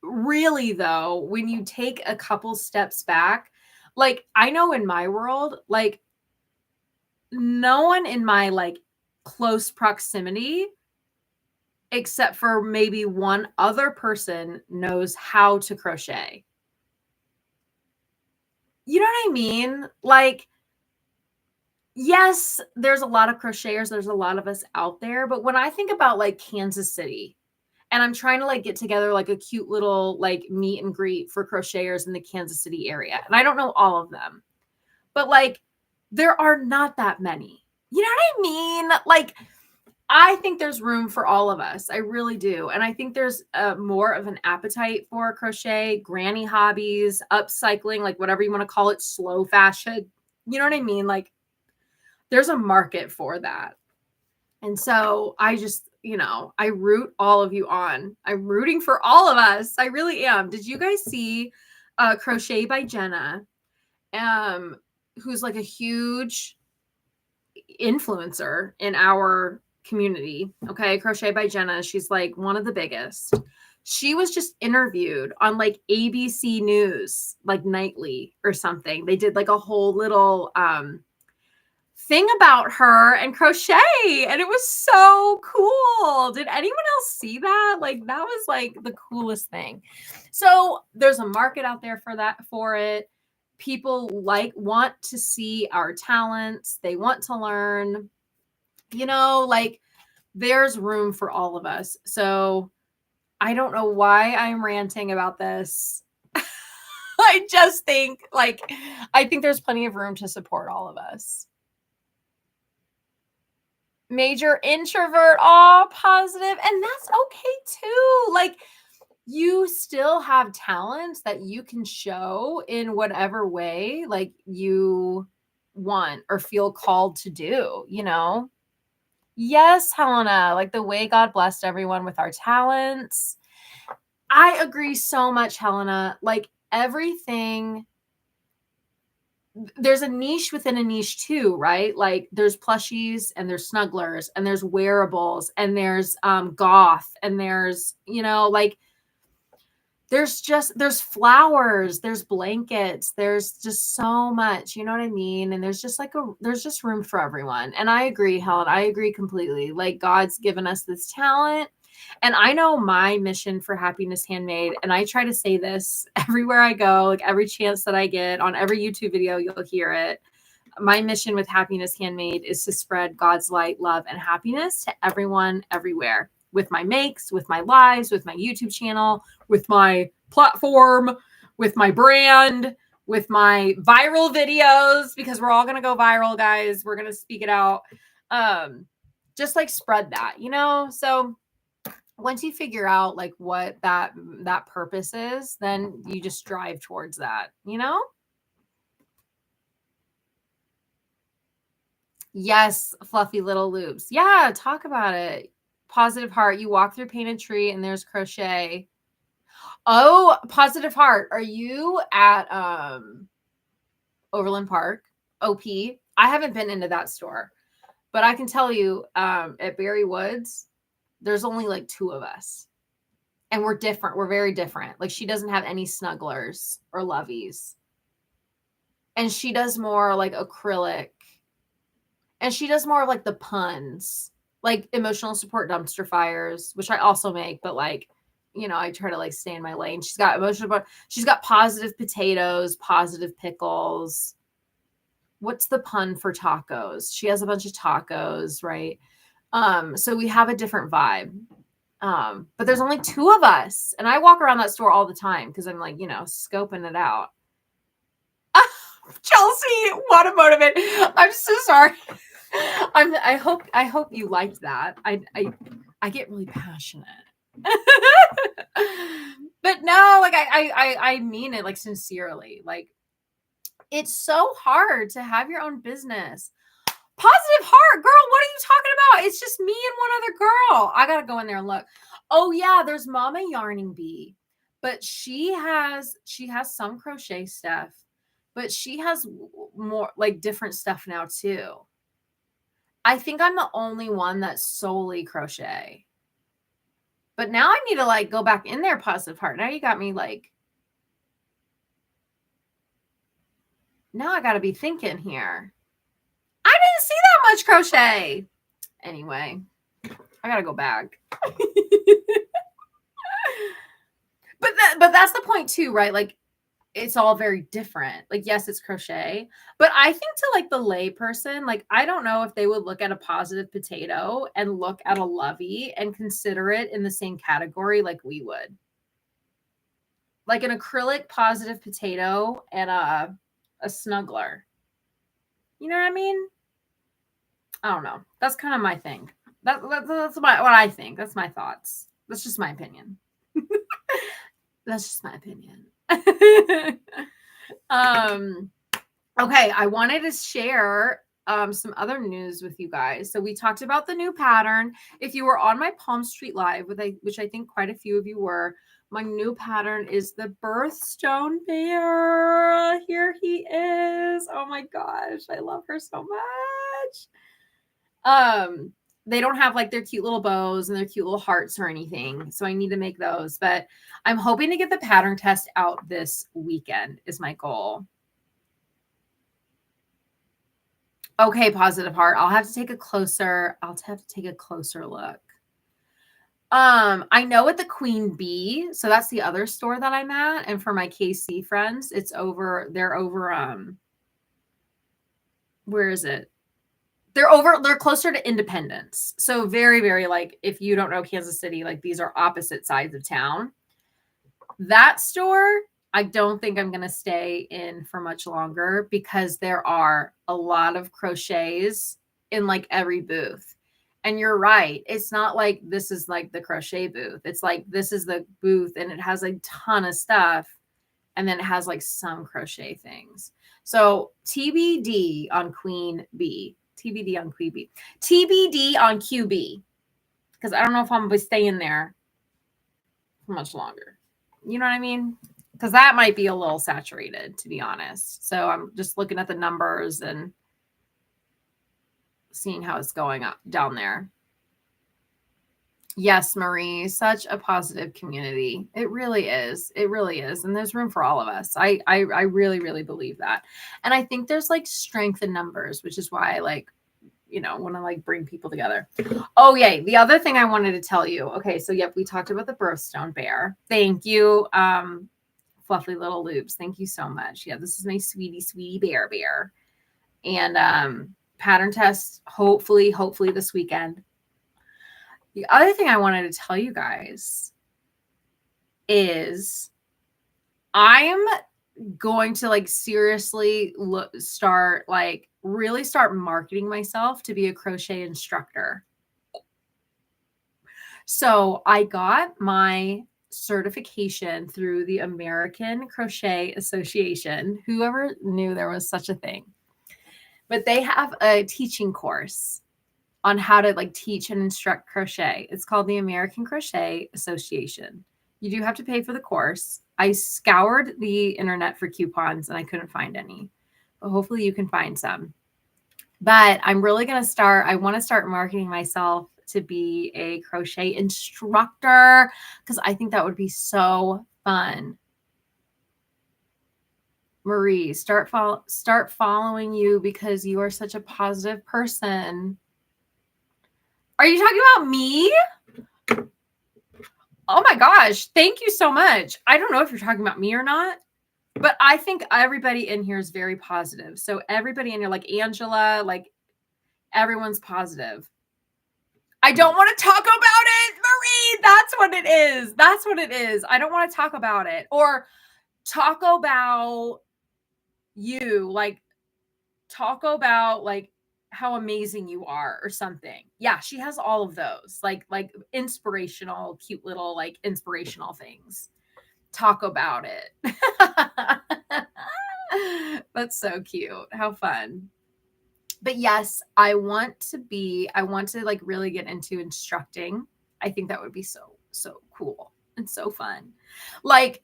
really though, when you take a couple steps back, like I know in my world, like no one in my like close proximity, except for maybe one other person, knows how to crochet. You know what I mean? Like, yes, there's a lot of crocheters. There's a lot of us out there. But when I think about like Kansas City, and I'm trying to like get together like a cute little like meet and greet for crocheters in the Kansas City area. And I don't know all of them, but like there are not that many. You know what I mean? Like I think there's room for all of us. I really do. And I think there's more of an appetite for crochet, granny hobbies, upcycling, like whatever you want to call it, slow fashion. You know what I mean? Like there's a market for that. And so I just I root all of you on. I'm rooting for all of us. I really am. Did you guys see Crochet by Jenna? Who's like a huge influencer in our community. Okay. Crochet by Jenna. She's like one of the biggest. She was just interviewed on like ABC News, like nightly or something. They did like a whole little thing about her and crochet, and it was so cool. Did anyone else see that? Like that was like the coolest thing. So there's a market out there for it. People want to see our talents. They want to learn, like there's room for all of us. So I don't know why I'm ranting about this. I just think I think there's plenty of room to support all of us. Major introvert, all positive, and that's okay too. Like you still have talents that you can show in whatever way like you want or feel called to do, Yes, Helena, like the way God blessed everyone with our talents. I agree so much, Helena. Like everything, there's a niche within a niche too, right? Like there's plushies and there's snugglers and there's wearables and there's goth and there's, like there's flowers, there's blankets, there's just so much, you know what I mean? And there's just room for everyone. And I agree, Helen, I agree completely. Like God's given us this talent. And I know my mission for Happiness Handmade, and I try to say this everywhere I go, like every chance that I get on every YouTube video, you'll hear it. My mission with Happiness Handmade is to spread God's light, love, and happiness to everyone, everywhere. With my makes, with my lives, with my YouTube channel, with my platform, with my brand, with my viral videos, because we're all going to go viral, guys. We're going to speak it out. Just like spread that, So once you figure out like what that purpose is, then you just drive towards that, Yes, fluffy little loops. Yeah, talk about it. Positive heart. You walk through painted tree and there's crochet. Oh, positive heart. Are you at Overland Park? OP. I haven't been into that store, but I can tell you at Berry Woods, there's only like 2 of us. And we're different. We're very different. Like she doesn't have any snugglers or lovies. And she does more like acrylic. And she does more of like the puns, like emotional support dumpster fires, which I also make, but like, I try to like stay in my lane. She's got positive potatoes, positive pickles. What's the pun for tacos? She has a bunch of tacos, right? So we have a different vibe. But there's only 2 of us, and I walk around that store all the time because I'm like, scoping it out. Chelsea, what a motivate. I'm so sorry. I hope you liked that. I get really passionate. But no, like I mean it like sincerely. Like it's so hard to have your own business. Positive heart, girl. What are you talking about? It's just me and one other girl. I gotta go in there and look. Oh yeah, there's Mama Yarning Bee, but she has some crochet stuff, but she has more like different stuff now too. I think I'm the only one that's solely crochet. But now I need to like go back in there, positive heart. Now you got me like, now I got to be thinking here. I didn't see that much crochet. Anyway, I got to go back. But that's the point too, right? Like it's all very different. Like, yes, it's crochet, but I think to like the lay person, like, I don't know if they would look at a positive potato and look at a lovey and consider it in the same category like we would. Like an acrylic positive potato and a snuggler. You know what I mean? I don't know. That's kind of my thing. That's what I think. That's my thoughts. That's just my opinion. That's just my opinion. Okay, I wanted to share some other news with you guys. So we talked about the new pattern. If you were on my Palm Street Live, which I think quite a few of you were, my new pattern is the Birthstone Bear. Here he is. Oh my gosh, I love her so much. They don't have like their cute little bows and their cute little hearts or anything, so I need to make those. But I'm hoping to get the pattern test out this weekend is my goal. Okay, Positive Heart. I'll have to take a closer look. I know at the Queen Bee, so that's the other store that I'm at. And for my KC friends, they're over, where is it? They're closer to Independence. So very, very, like, if you don't know Kansas City, like these are opposite sides of town. That store, I don't think I'm going to stay in for much longer because there are a lot of crochets in like every booth. And you're right. It's not like this is like the crochet booth. It's like this is the booth and it has a ton of stuff. And then it has like some crochet things. So TBD on Queen Bee. TBD on Queen Bee. TBD on QB. Because I don't know if I'm going to be staying there for much longer. You know what I mean? Because that might be a little saturated, to be honest. So I'm just looking at the numbers and seeing how it's going up down there. Yes, Marie, such a positive community. It really is. It really is. And there's room for all of us. I really, really believe that. And I think there's like strength in numbers, which is why I like, want to like bring people together. Oh, yay. The other thing I wanted to tell you. Okay. So, yep, we talked about the Birthstone Bear. Thank you. Fluffy little loops. Thank you so much. Yeah, this is my sweetie bear. And pattern test, hopefully this weekend. The other thing I wanted to tell you guys is I'm going to like seriously start marketing myself to be a crochet instructor. So I got my certification through the American Crochet Association. Whoever knew there was such a thing. But they have a teaching course on how to like teach and instruct crochet. It's called the American Crochet Association. You do have to pay for the course. I scoured the internet for coupons and I couldn't find any, but hopefully you can find some. But I'm really going to I want to start marketing myself to be a crochet instructor because I think that would be so fun. Marie, start following you because you are such a positive person. Are you talking about me? Oh my gosh. Thank you so much. I don't know if you're talking about me or not, but I think everybody in here is very positive. So everybody in here, like Angela, like everyone's positive. I don't want to talk about it, Marie. That's what it is. That's what it is. I don't want to talk about it or talk about you, like talk about like how amazing you are or something. Yeah, she has all of those like inspirational, cute little like inspirational things. Talk about it. That's so cute. How fun. But yes, I want to like really get into instructing. I think that would be so cool and so fun. Like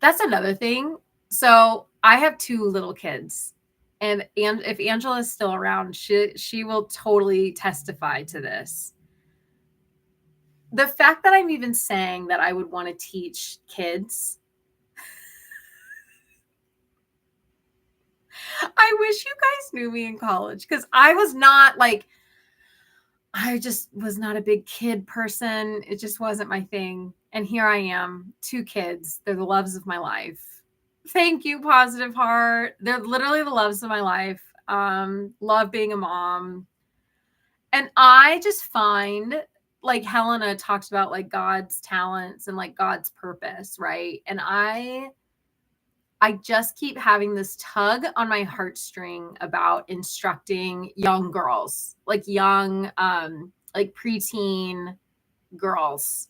that's another thing. So I have 2 little kids. And if Angela is still around, she will totally testify to this. The fact that I'm even saying that I would want to teach kids. I wish you guys knew me in college because I just was not a big kid person. It just wasn't my thing. And here I am, 2 kids. They're the loves of my life. Thank you, Positive Heart. They're literally the loves of my life. Love being a mom. And I just find, like Helena talks about, like God's talents and like God's purpose, right? And I just keep having this tug on my heartstring about instructing young girls, like young, like preteen girls,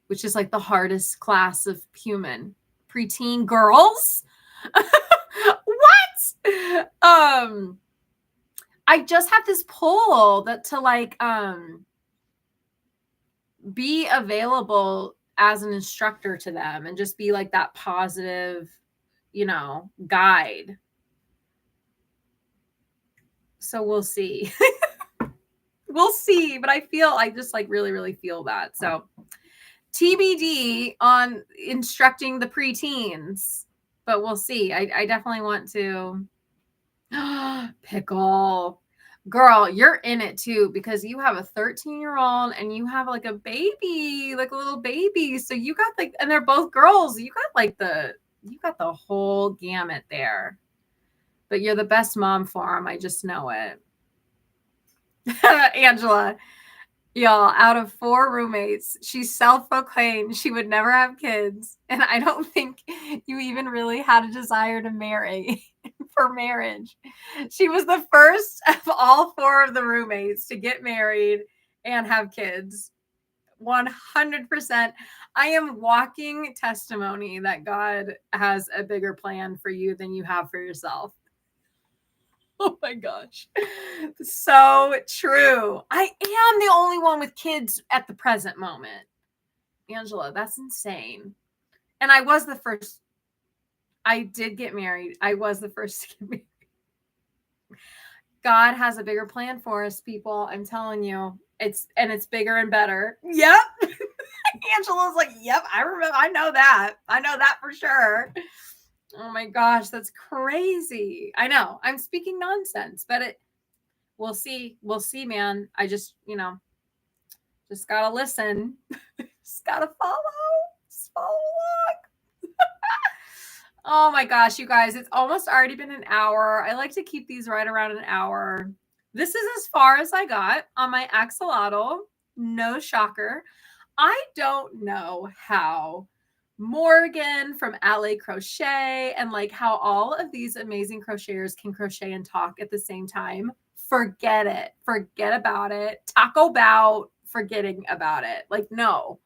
which is like the hardest class of human. Preteen girls? What? I just have this pull that to like be available as an instructor to them and just be like that positive, guide. So we'll see. We'll see, but I just like really, really feel that. So TBD on instructing the preteens, but we'll see. I definitely want to. Pickle. Girl, you're in it too because you have a 13-year-old and you have like a baby, like a little baby. So you got like, and they're both girls. You got the whole gamut there. But you're the best mom for them. I just know it. Angela, y'all, out of 4 roommates, she self-proclaimed she would never have kids. And I don't think you even really had a desire to marry for marriage. She was the first of all 4 of the roommates to get married and have kids. 100%. I am walking testimony that God has a bigger plan for you than you have for yourself. Oh my gosh. So true. I am the only one with kids at the present moment. Angela, that's insane. And I was the first. I did get married. I was the first to get married. God has a bigger plan for us, people. I'm telling you. It's bigger and better. Yep. Angela's like, yep, I remember. I know that for sure. Oh my gosh, that's crazy. I know. I'm speaking nonsense, but we'll see. We'll see, man. I just, just gotta listen. Just gotta follow. Just follow along. Oh my gosh, you guys, it's almost already been an hour. I like to keep these right around an hour. This is as far as I got on my axolotl. No shocker. I don't know how Morgan from Alley Crochet and like how all of these amazing crocheters can crochet and talk at the same time. Forget it. Forget about it. Talk about forgetting about it. Like, no.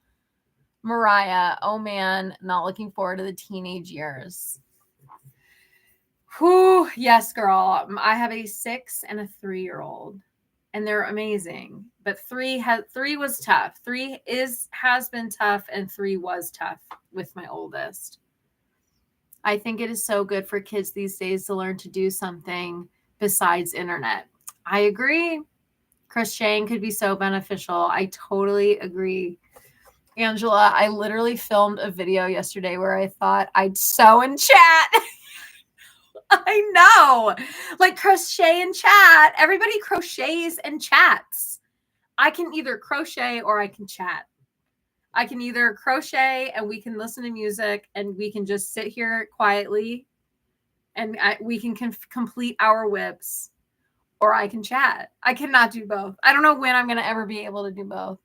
Mariah, oh man, not looking forward to the teenage years. Whew, yes, girl. I have a 6 and a 3-year-old. And they're amazing. But 3 was tough. 3 has been tough, and 3 was tough with my oldest. I think it is so good for kids these days to learn to do something besides internet. I agree. Crocheting could be so beneficial. I totally agree. Angela, I literally filmed a video yesterday where I thought I'd sew in chat. I know. Like crochet and chat. Everybody crochets and chats. I can either crochet or I can chat. I can either crochet and we can listen to music and we can just sit here quietly and we can complete our whips, or I can chat. I cannot do both. I don't know when I'm going to ever be able to do both.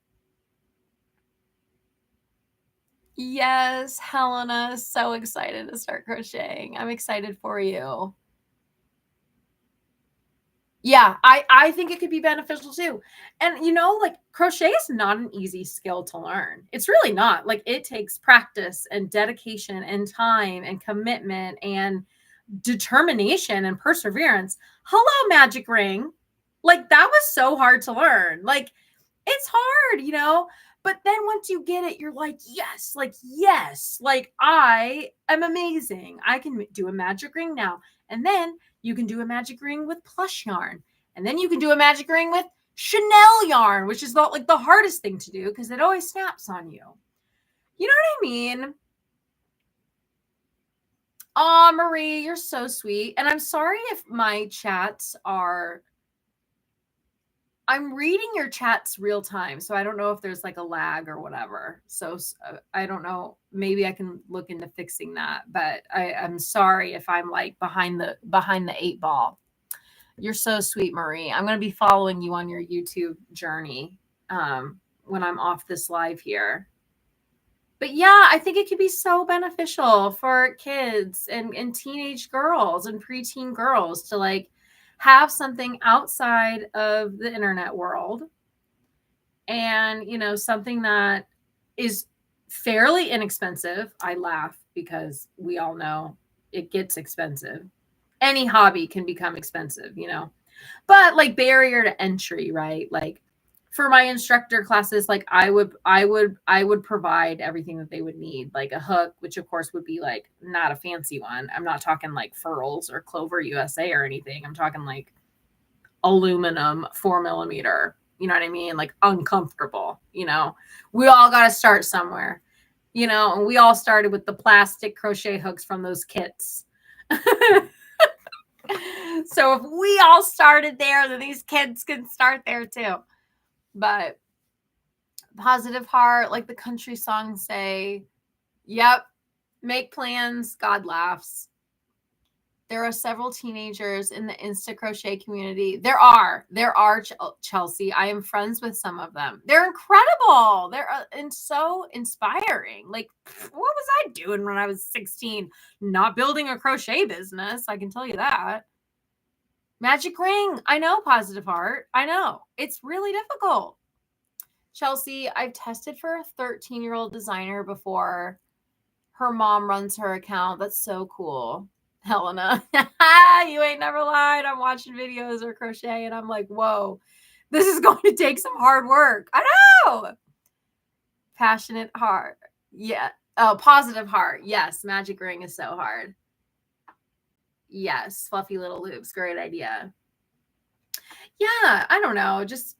Yes, Helena, so excited to start crocheting. I'm excited for you. Yeah, I think it could be beneficial too. And like crochet is not an easy skill to learn. It's really not. Like it takes practice and dedication and time and commitment and determination and perseverance. Hello, Magic Ring. Like that was so hard to learn. Like it's hard, but then once you get it, you're like, yes, like I am amazing. I can do a magic ring now. And then you can do a magic ring with plush yarn. And then you can do a magic ring with Chanel yarn, which is not like the hardest thing to do because it always snaps on you. You know what I mean? Oh, Marie, you're so sweet. And I'm sorry if my chats are... I'm reading your chats real time, so I don't know if there's like a lag or whatever. So I don't know. Maybe I can look into fixing that. But I'm sorry if I'm like behind the 8 ball. You're so sweet, Marie. I'm going to be following you on your YouTube journey when I'm off this live here. But yeah, I think it could be so beneficial for kids and teenage girls and preteen girls to like have something outside of the internet world and, something that is fairly inexpensive. I laugh because we all know it gets expensive. Any hobby can become expensive, But like barrier to entry, right? Like for my instructor classes, like I would provide everything that they would need, like a hook, which of course would be like not a fancy one. I'm not talking like Furls or Clover USA or anything. I'm talking like aluminum 4mm. You know what I mean? Like uncomfortable, you know. We all got to start somewhere, you know, and we all started with the plastic crochet hooks from those kits. So if we all started there, then these kids can start there too. But positive heart, like the country songs say, yep, make plans, God laughs. There are several teenagers in the Insta crochet community. There are Chelsea. I am friends with some of them. They're incredible. They're and so inspiring. Like, what was I doing when I was 16? Not building a crochet business. I can tell you that. Magic ring. I know, positive heart. I know. It's really difficult. Chelsea, I've tested for a 13-year-old designer before. Her mom runs her account. That's so cool. Helena, you ain't never lied. I'm watching videos or crochet and I'm like, whoa, this is going to take some hard work. I know. Passionate heart. Yeah. Oh, positive heart. Yes. Magic ring is so hard. Yes. Fluffy little loops. Great idea. Yeah. I don't know. Just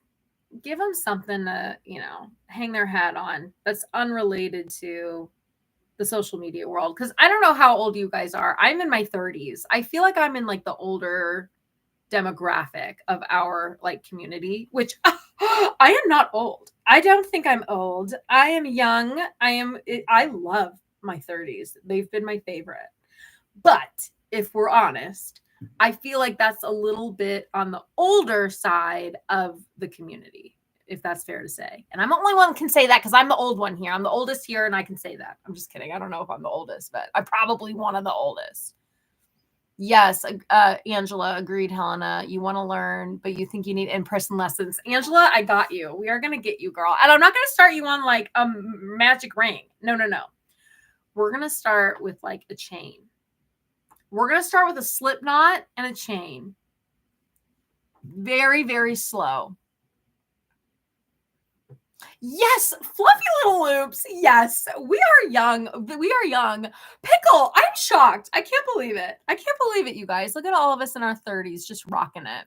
give them something to, you know, hang their hat on that's unrelated to the social media world. Because I don't know how old you guys are. I'm in my 30s. I feel like I'm in like the older demographic of our like community, which I am not old. I don't think I'm old. I am young. I love my 30s. They've been my favorite. But if we're honest, I feel like that's a little bit on the older side of the community, if that's fair to say. And I'm the only one who can say that because I'm the old one here. I'm the oldest here and I can say that. I'm just kidding. I don't know if I'm the oldest, but I'm probably one of the oldest. Yes, Angela, agreed, Helena. You want to learn, but you think you need in-person lessons. Angela, I got you. We are going to get you, girl. And I'm not going to start you on like a magic ring. No. We're going to start with like a chain. We're going to start with a slip knot and a chain. Very, very slow. Yes, fluffy little loops. Yes, we are young. We are young. Pickle, I'm shocked. I can't believe it. I can't believe it, you guys. Look at all of us in our 30s just rocking it.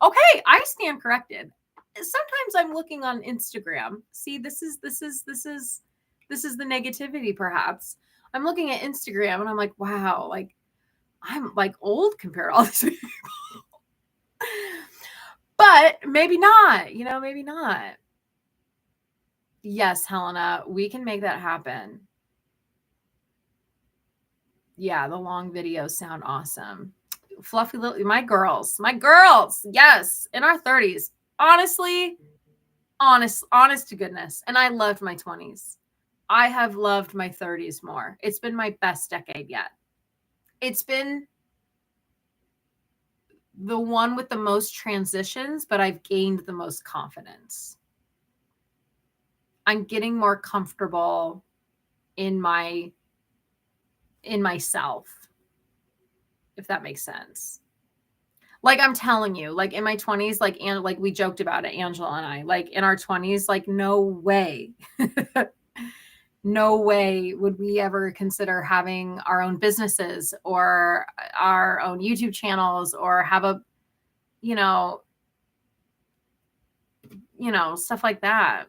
Okay, I stand corrected. Sometimes I'm looking on Instagram. See, this is the negativity perhaps. I'm looking at Instagram and I'm like, wow, like I'm like old compared to all these people. But maybe not, you know, maybe not. Yes, Helena, we can make that happen. Yeah, the long videos sound awesome. Fluffy little, my girls, yes, in our 30s. Honestly, honest to goodness. And I loved my 20s. I have loved my 30s more. It's been my best decade yet. It's been the one with the most transitions, but I've gained the most confidence. I'm getting more comfortable in myself, if that makes sense. Like I'm telling you, like in my 20s, like and like we joked about it, Angela and I, like in our 20s, like no way. No way would we ever consider having our own businesses or our own YouTube channels or have a, you know, stuff like that.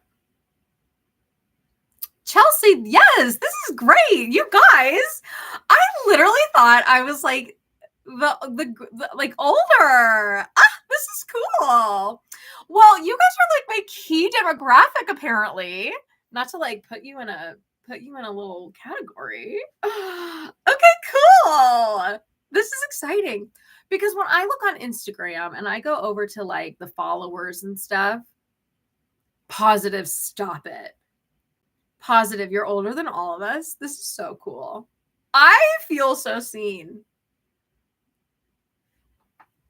Chelsea, yes, this is great. You guys, I literally thought I was like the like older. This is cool. Well, you guys are like my key demographic apparently. Not to like put you in a little category. Okay, cool. This is exciting because when I look on Instagram and I go over to like the followers and stuff, positive, stop it. Positive, you're older than all of us. This is so cool. I feel so seen.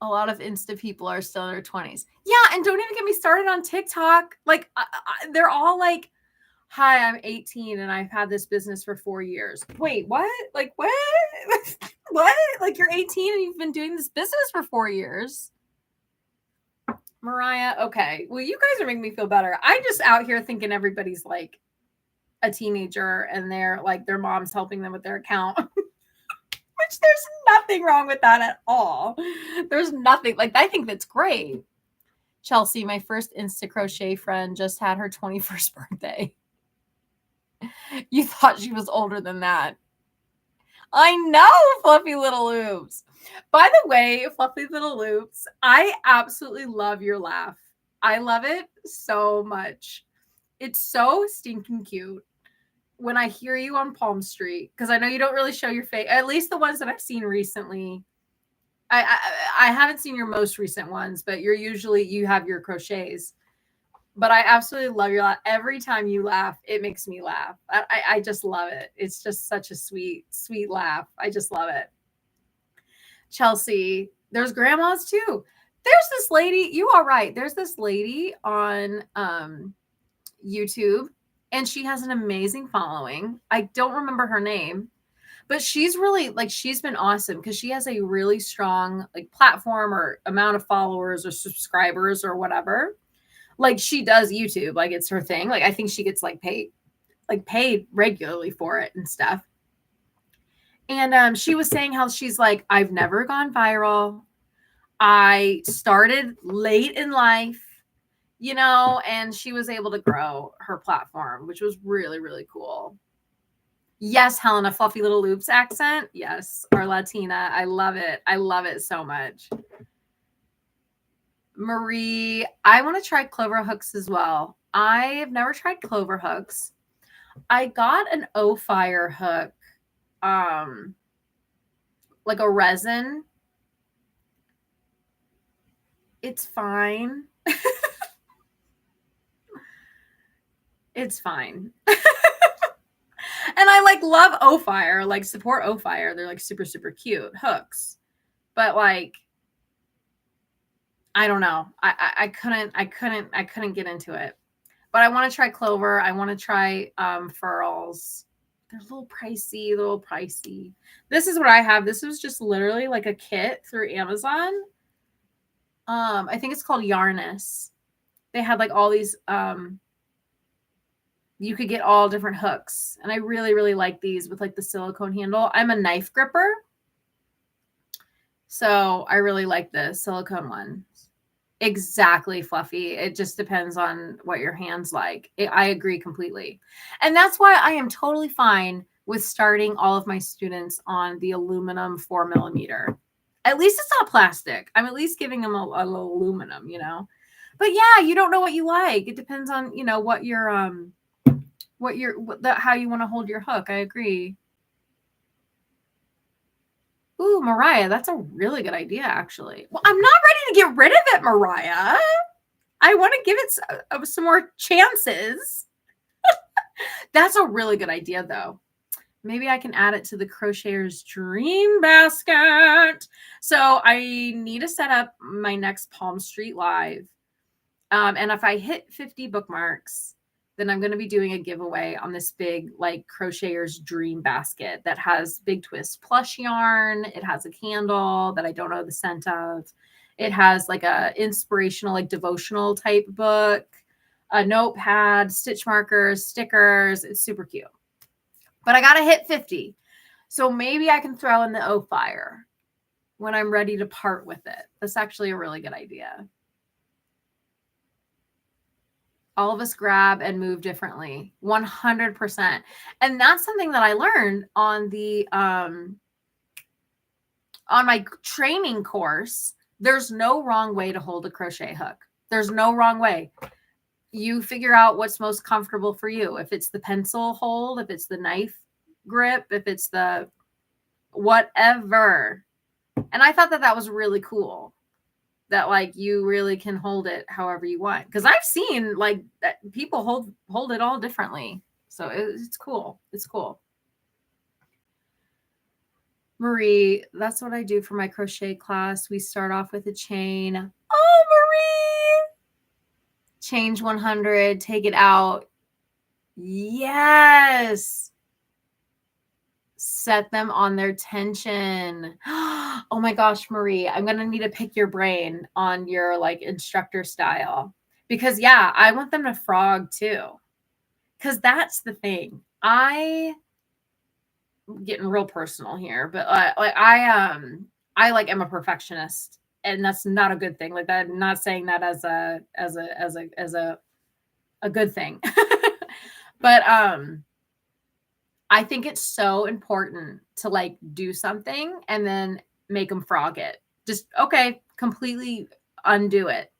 A lot of Insta people are still in their 20s. Yeah, and don't even get me started on TikTok. Like, they're all like, hi, I'm 18 and I've had this business for 4 years. Wait, what? Like, what? What? Like, you're 18 and you've been doing this business for 4 years? Mariah, okay. Well, you guys are making me feel better. I'm just out here thinking everybody's like a teenager and they're like their mom's helping them with their account. Which there's nothing wrong with that at all. There's nothing like I think that's great. Chelsea, my first Insta crochet friend, just had her 21st birthday. You thought she was older than that. I know, Fluffy Little Loops. By the way, Fluffy Little Loops, I absolutely love your laugh. I love it so much. It's so stinking cute. When I hear you on Palm Street, because I know you don't really show your face, at least the ones that I've seen recently. I haven't seen your most recent ones, but you have your crochets. But I absolutely love your laugh. Every time you laugh, it makes me laugh. I just love it. It's just such a sweet, sweet laugh. I just love it. Chelsea, there's grandmas too. There's this lady, you are right. There's this lady on YouTube, and she has an amazing following. I don't remember her name, but she's really like, she's been awesome because she has a really strong like platform or amount of followers or subscribers or whatever. Like she does YouTube, like it's her thing. Like I think she gets like paid regularly for it and stuff. And she was saying how she's like, I've never gone viral. I started late in life, and she was able to grow her platform, which was really, really cool. Yes, Helena, Fluffy Little Loops accent. Yes, or Latina. I love it. I love it so much. Marie, I want to try clover hooks as well. I have never tried clover hooks. I got an O-Fire hook, like a resin. It's fine. It's fine. And I like love O-Fire, like support O-Fire. They're like super, super cute hooks. But like, I don't know. I couldn't get into it. But I want to try clover. I want to try furls. They're a little pricey. This is what I have. This was just literally like a kit through Amazon. I think it's called Yarnus. They had like all these you could get all different hooks. And I really, really like these with like the silicone handle. I'm a knife gripper. So I really like the silicone ones. Exactly, Fluffy. It just depends on what your hand's like. I agree completely. And that's why I am totally fine with starting all of my students on the aluminum 4mm. At least it's not plastic. I'm at least giving them a aluminum, But yeah, you don't know what you like. It depends on, what your how you want to hold your hook. I agree. Ooh, Mariah, that's a really good idea, actually. Well, I'm not ready to get rid of it, Mariah. I want to give it some more chances. That's a really good idea, though. Maybe I can add it to the Crocheter's Dream Basket. So I need to set up my next Palm Street Live. And if I hit 50 bookmarks, then I'm going to be doing a giveaway on this big like Crocheter's Dream Basket that has Big Twist plush yarn. It has a candle that I don't know the scent of. It has like a inspirational, like devotional type book, a notepad, stitch markers, stickers. It's super cute. But I got to hit 50. So maybe I can throw in the O-Fire when I'm ready to part with it. That's actually a really good idea. All of us grab and move differently. 100%. And that's something that I learned on the on my training course. There's no wrong way to hold a crochet hook. There's no wrong way. You figure out what's most comfortable for you. If it's the pencil hold, if it's the knife grip, if it's the whatever. And I thought that was really cool. That like you really can hold it however you want, because I've seen like that people hold it all differently, so it's cool. It's cool. Marie, that's what I do for my crochet class. We start off with a chain. Oh, Marie, change 100, take it out. Yes, Set them on their tension. Oh my gosh, Marie, I'm going to need to pick your brain on your like instructor style because yeah, I want them to frog too. Cause that's the thing. I'm getting real personal here, but I like am a perfectionist and that's not a good thing. Like that, I'm not saying that as a good thing. But I think it's so important to like do something and then make them frog it. Just okay, completely undo it.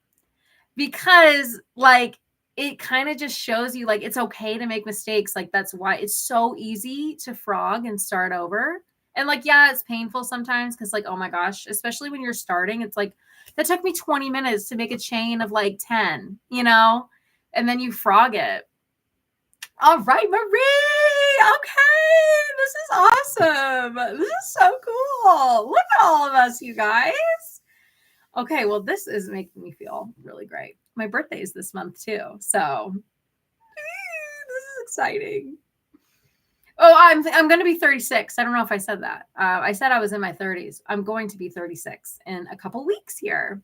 Because like it kind of just shows you like it's okay to make mistakes. Like that's why it's so easy to frog and start over. And like yeah, it's painful sometimes cuz like oh my gosh, especially when you're starting, it's like that took me 20 minutes to make a chain of like 10, you know? And then you frog it. All right, Marie. Okay. This is awesome. This is so cool. Look at all of us, you guys. Okay, well, this is making me feel really great. My birthday is this month too. So this is exciting. Oh, I'm going to be 36. I don't know if I said that. I said I was in my 30s. I'm going to be 36 in a couple weeks here.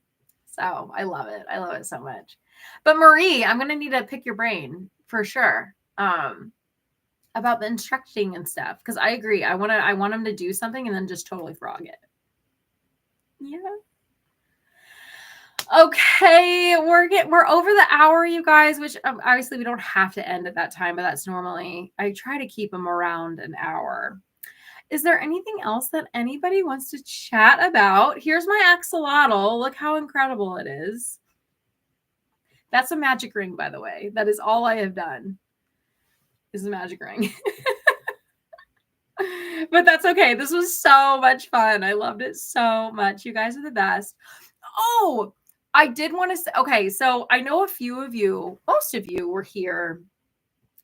So I love it. I love it so much. But Marie, I'm going to need to pick your brain for sure. About the instructing and stuff because I agree. I want them to do something and then just totally frog it. Yeah. Okay, we're over the hour, you guys, which obviously we don't have to end at that time, but that's normally I try to keep them around an hour. Is there anything else that anybody wants to chat about? Here's my axolotl. Look how incredible it is. That's a magic ring, by the way. That is all I have done. Is a magic ring. But that's okay. This was so much fun. I loved it so much. You guys are the best. Oh, I did want to say, okay, so I know a few of you, most of you were here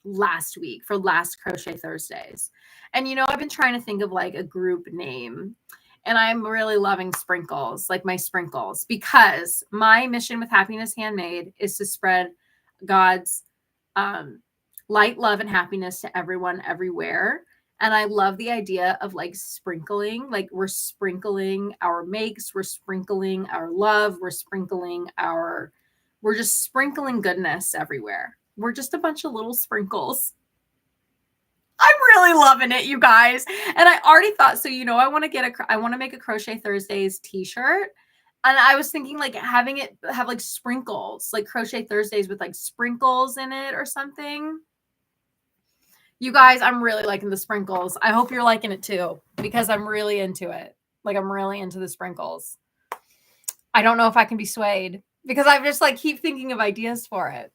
last week for last Crochet Thursdays. And you know, I've been trying to think of like a group name. And I'm really loving sprinkles, like my sprinkles, because my mission with Happiness Handmade is to spread God's light, love, and happiness to everyone, everywhere. And I love the idea of like sprinkling, like we're sprinkling our makes, we're sprinkling our love, we're just sprinkling goodness everywhere. We're just a bunch of little sprinkles. I'm really loving it, you guys. And I already thought, so, you know, I want to make a Crochet Thursdays t-shirt. And I was thinking like having it have like sprinkles, like Crochet Thursdays with like sprinkles in it or something. You guys, I'm really liking the sprinkles. I hope you're liking it too, because I'm really into it. Like I'm really into the sprinkles. I don't know if I can be swayed because I just like keep thinking of ideas for it.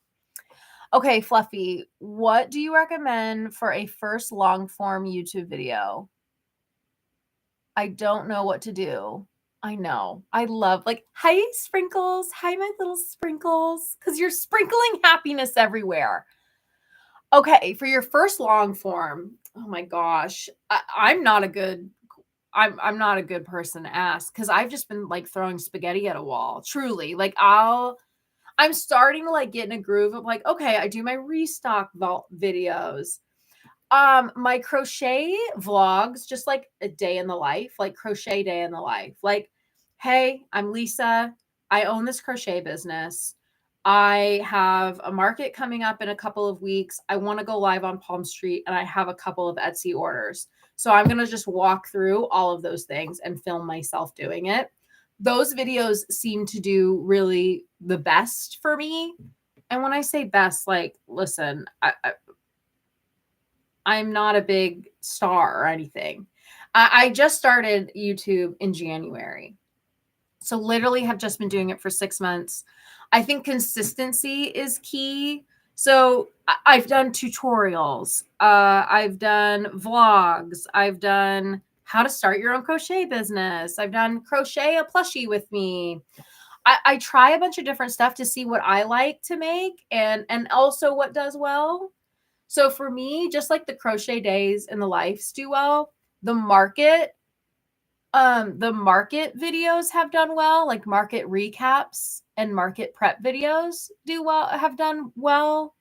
Okay, Fluffy, what do you recommend for a first long form YouTube video? I don't know what to do. I know. I love like, hi, sprinkles. Hi, my little sprinkles. Because you're sprinkling happiness everywhere. Okay, for your first long form, oh my gosh, I'm not a good person to ask because I've just been like throwing spaghetti at a wall. Truly, like I'm starting to like get in a groove of like, okay, I do my restock vault videos, my crochet vlogs, just like a day in the life, like crochet day in the life. Like, hey, I'm Lisa. I own this crochet business. I have a market coming up in a couple of weeks. I want to go live on Palm Street and I have a couple of Etsy orders. So I'm going to just walk through all of those things and film myself doing it. Those videos seem to do really the best for me. And when I say best, like, listen, I'm not a big star or anything. I just started YouTube in January. So literally have just been doing it for 6 months. I think consistency is key. So I've done tutorials. I've done vlogs. I've done how to start your own crochet business. I've done crochet a plushie with me. I try a bunch of different stuff to see what I like to make and also what does well. So for me, just like the crochet days and the lives do well, the market videos have done well, like market recaps and market prep videos have done well.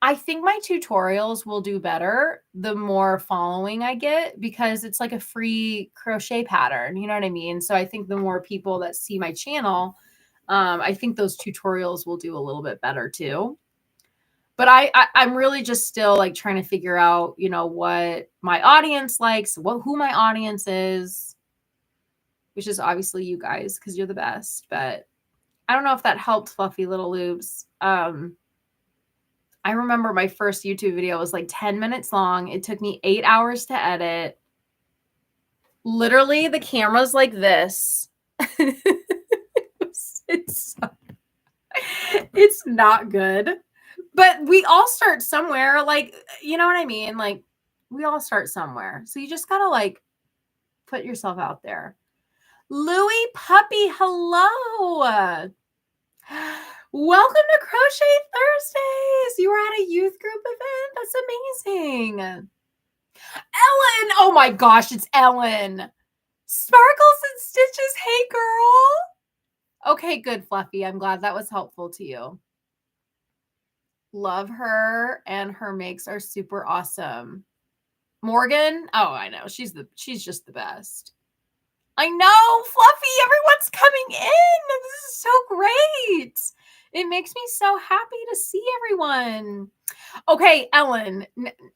I think my tutorials will do better the more following I get, because it's like a free crochet pattern. You know what I mean? So I think the more people that see my channel, I think those tutorials will do a little bit better too. But I'm really just still like trying to figure out, you know, what my audience likes, who my audience is, which is obviously you guys, because you're the best. But I don't know if that helped, Fluffy Little Loops. I remember my first YouTube video was like 10 minutes long. It took me 8 hours to edit. Literally, the camera's like this. it's not good. But we all start somewhere. Like, you know what I mean? Like, we all start somewhere. So you just got to like put yourself out there. Louie Puppy, hello. Welcome to Crochet Thursdays. You were at a youth group event. That's amazing. Ellen. Oh my gosh, it's Ellen. Sparkles and Stitches. Hey, girl. Okay, good, Fluffy. I'm glad that was helpful to you. Love her, and her makes are super awesome. Morgan. Oh, I know. She's just the best. I know, Fluffy. Everyone's coming in. This is so great. It makes me so happy to see everyone. Okay, Ellen.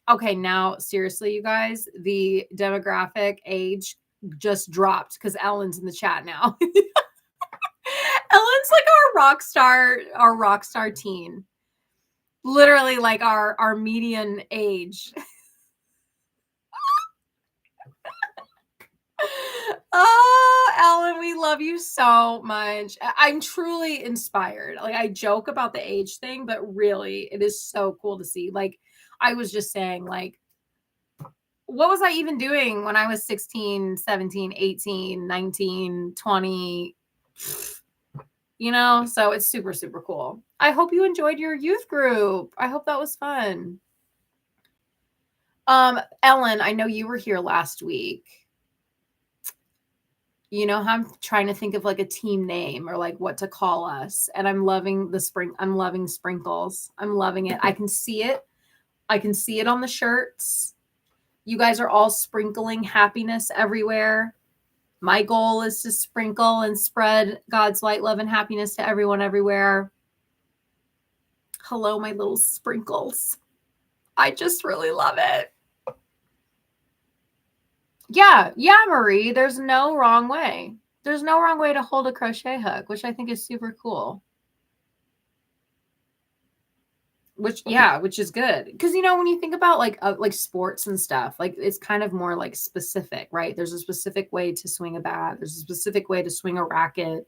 Okay, now seriously, you guys, the demographic age just dropped because Ellen's in the chat now. Ellen's like our rock star teen. Literally like our median age. Oh, Ellen, we love you so much. I'm truly inspired. Like, I joke about the age thing, but really, it is so cool to see. Like, I was just saying, like, what was I even doing when I was 16, 17, 18, 19, 20? You know, so it's super, super cool. I hope you enjoyed your youth group. I hope that was fun. Ellen, I know you were here last week. You know how I'm trying to think of like a team name or like what to call us. And I'm loving I'm loving sprinkles. I'm loving it. I can see it. I can see it on the shirts. You guys are all sprinkling happiness everywhere. My goal is to sprinkle and spread God's light, love, and happiness to everyone everywhere. Hello, my little sprinkles. I just really love it. Yeah, Marie, there's no wrong way. There's no wrong way to hold a crochet hook, which I think is super cool. Which is good. Because, you know, when you think about like sports and stuff, like it's kind of more like specific, right? There's a specific way to swing a bat. There's a specific way to swing a racket.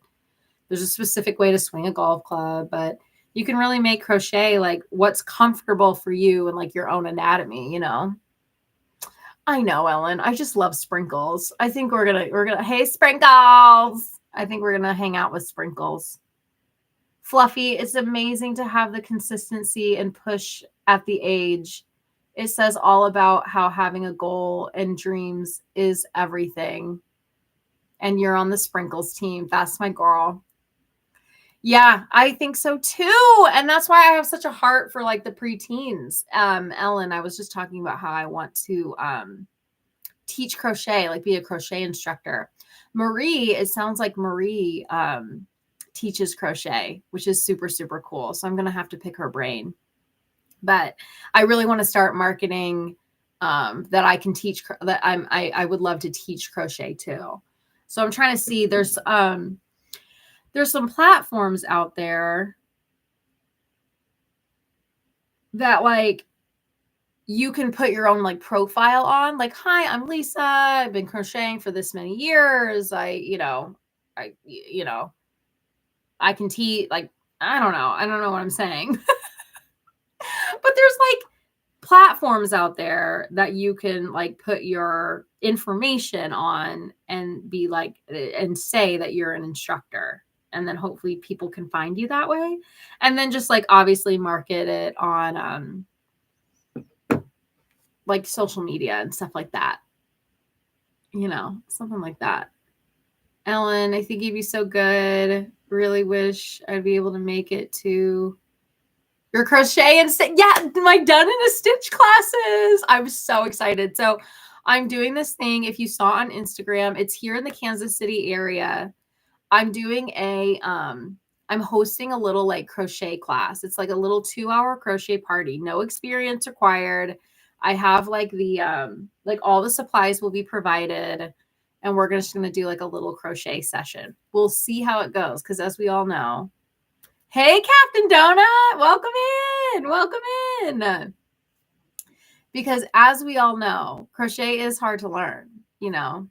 There's a specific way to swing a golf club. But you can really make crochet like what's comfortable for you and like your own anatomy, you know? I know, Ellen. I just love sprinkles. I think we're gonna hey, sprinkles. I think we're gonna hang out with sprinkles. Fluffy, it's amazing to have the consistency and push at the age. It says all about how having a goal and dreams is everything. And you're on the sprinkles team. That's my girl. Yeah, I think so too. And that's why I have such a heart for like the preteens. Ellen, I was just talking about how I want to teach crochet, like be a crochet instructor. Marie, it sounds like Marie teaches crochet, which is super, super cool. So I'm going to have to pick her brain. But I really want to start marketing that I can teach, that I would love to teach crochet too. So I'm trying to see, there's some platforms out there that like you can put your own like profile on, like, hi, I'm Lisa. I've been crocheting for this many years. I can teach, like, I don't know what I'm saying. But there's like platforms out there that you can like put your information on and be like, and say that you're an instructor. And then hopefully people can find you that way. And then just like obviously market it on like social media and stuff like that. You know, something like that. Ellen, I think you'd be so good. Really wish I'd be able to make it to Your crochet and yeah, my done in a stitch classes. I'm so excited. So I'm doing this thing. If you saw on Instagram, it's here in the Kansas City area. I'm doing I'm hosting a little like crochet class. It's like a little 2-hour crochet party. No experience required. I have like like all the supplies will be provided, and we're just gonna do like a little crochet session. We'll see how it goes, because as we all know, hey, Captain Donut, welcome in. Welcome in. Because as we all know, crochet is hard to learn, you know.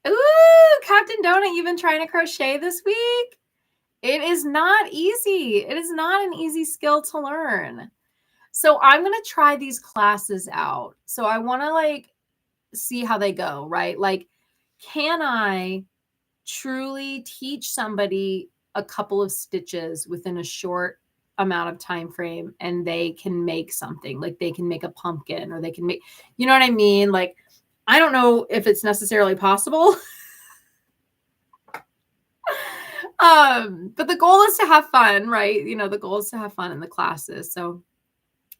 Ooh, Captain Donut, you've been trying to crochet this week? It is not easy. It is not an easy skill to learn. So I'm going to try these classes out. So I want to like see how they go, right? Like, can I truly teach somebody a couple of stitches within a short amount of time frame, and they can make something, like they can make a pumpkin, or they can make, you know what I mean? Like, I don't know if it's necessarily possible. But the goal is to have fun, right? You know, the goal is to have fun in the classes. So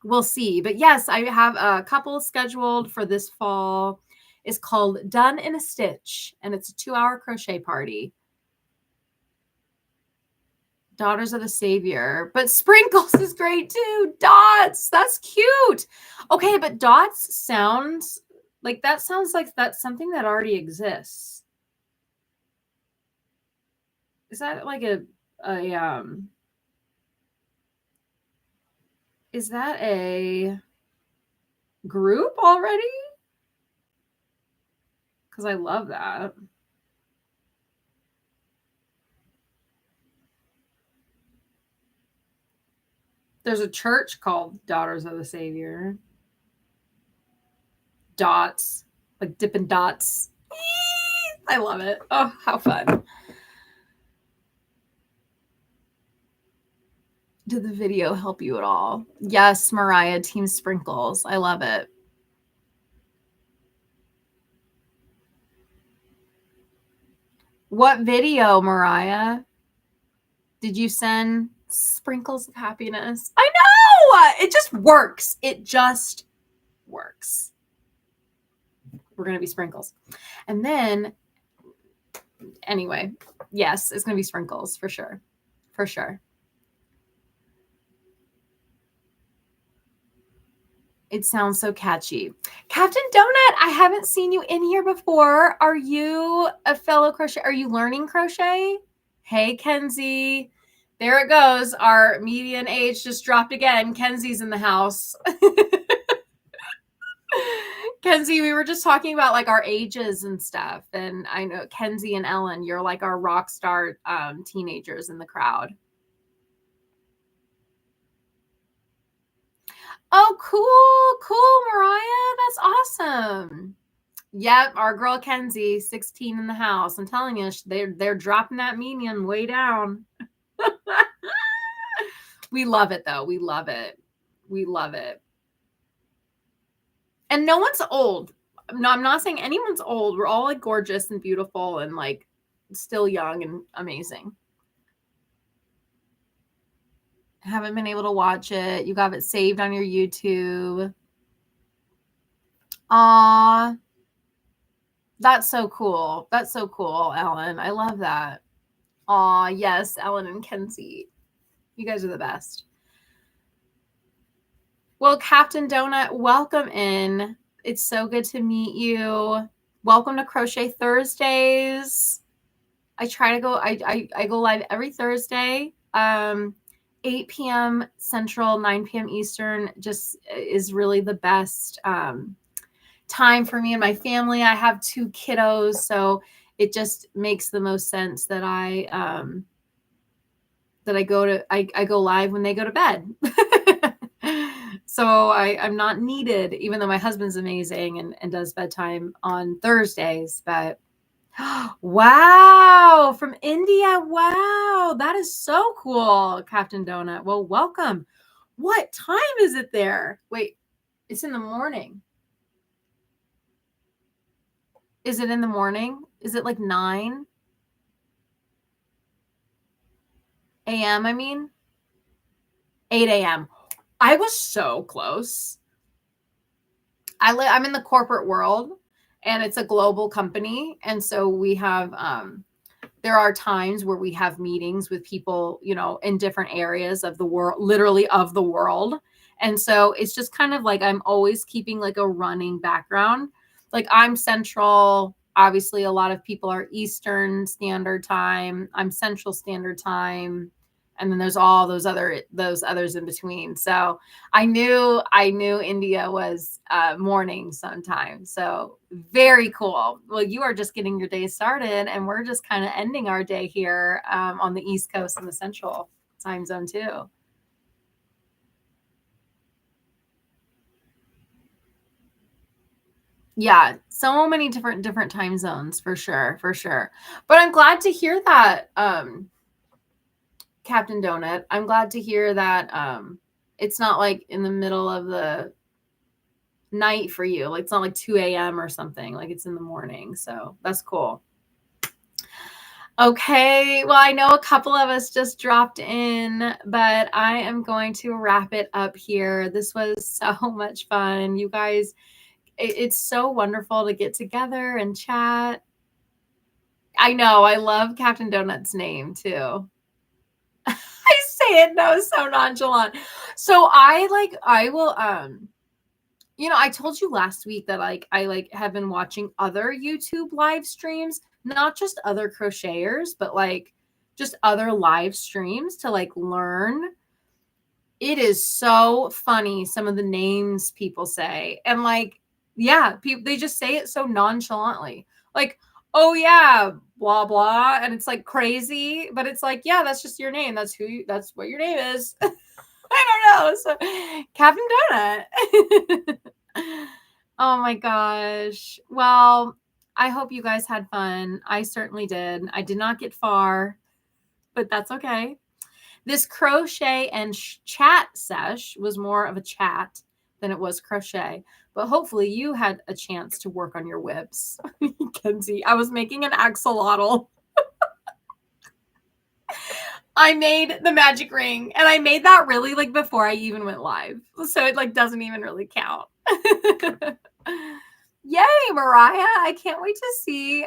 we'll see. But yes, I have a couple scheduled for this fall. It's called Done in a Stitch, and it's a 2-hour crochet party. Daughters of the Savior. But Sprinkles is great too. Dots. That's cute. Okay, but Dots sounds like that's something that already exists. Is that like is that a group already? Because I love that. There's a church called Daughters of the Savior. Dots, like Dippin' Dots. I love it. Oh, how fun. Did the video help you at all? Yes, Mariah, Team Sprinkles. I love it. What video, Mariah? Did you send Sprinkles of Happiness? I know! It just works. It just works. We're going to be Sprinkles. And then, anyway, yes, it's going to be Sprinkles for sure. For sure. It sounds so catchy. Captain Donut, I haven't seen you in here before. Are you a fellow crochet? Are you learning crochet? Hey, Kenzie. There it goes. Our median age just dropped again. Kenzie's in the house. Kenzie, we were just talking about like our ages and stuff. And I know Kenzie and Ellen, you're like our rock star teenagers in the crowd. Oh, cool, Mariah. That's awesome. Yep, our girl Kenzie, 16 in the house. I'm telling you, they're dropping that median way down. We love it though. We love it. We love it. And no one's old. No, I'm not saying anyone's old. We're all like gorgeous and beautiful and like still young and amazing. Haven't been able to watch it. You got it saved on your YouTube. Aw. That's so cool. That's so cool, Ellen. I love that. Aw, yes, Ellen and Kenzie. You guys are the best. Well, Captain Donut, welcome in. It's so good to meet you. Welcome to Crochet Thursdays. I try to go, I go live every Thursday, 8 p.m. Central, 9 p.m. Eastern, just is really the best time for me and my family. I have 2 kiddos, so it just makes the most sense that I go live when they go to bed. So I'm not needed, even though my husband's amazing and does bedtime on Thursdays. But wow, from India. Wow, that is so cool, Captain Donut. Well, welcome. What time is it there? Wait, it's in the morning. Is it in the morning? Is it like 9 a.m.? I mean, 8 a.m. I was so close. I'm in the corporate world, and it's a global company. And so we have, there are times where we have meetings with people, in different areas of the world, literally of the world. And so it's just kind of like I'm always keeping like a running background. Like I'm Central. Obviously, a lot of people are Eastern Standard Time. I'm Central Standard Time. And then there's all those others in between. So I knew India was morning sometime. So very cool. Well, you are just getting your day started, and we're just kind of ending our day here on the East Coast and the Central time zone too. Yeah, so many different time zones for sure, for sure. But I'm glad to hear that, Captain Donut. I'm glad to hear that it's not like in the middle of the night for you. Like it's not like 2 a.m. or something. Like it's in the morning. So that's cool. Okay. Well, I know a couple of us just dropped in, but I am going to wrap it up here. This was so much fun. You guys, it's so wonderful to get together and chat. I know. I love Captain Donut's name too. I say it now so nonchalant. So I will I told you last week that I have been watching other YouTube live streams, not just other crocheters, but like just other live streams to like learn. It is so funny some of the names people say. And like, yeah, people they just say it so nonchalantly. Like, oh yeah, blah blah. And it's like crazy, but it's like, yeah, that's just your name. That's what your name is. I don't know. So Captain Donut. Oh my gosh. Well, I hope you guys had fun. I certainly did. I did not get far, but that's okay. This crochet and chat sesh was more of a chat than it was crochet, but hopefully you had a chance to work on your whips. Kenzie, I was making an axolotl. I made the magic ring, and I made that really like before I even went live. So it like doesn't even really count. Yay, Mariah. I can't wait to see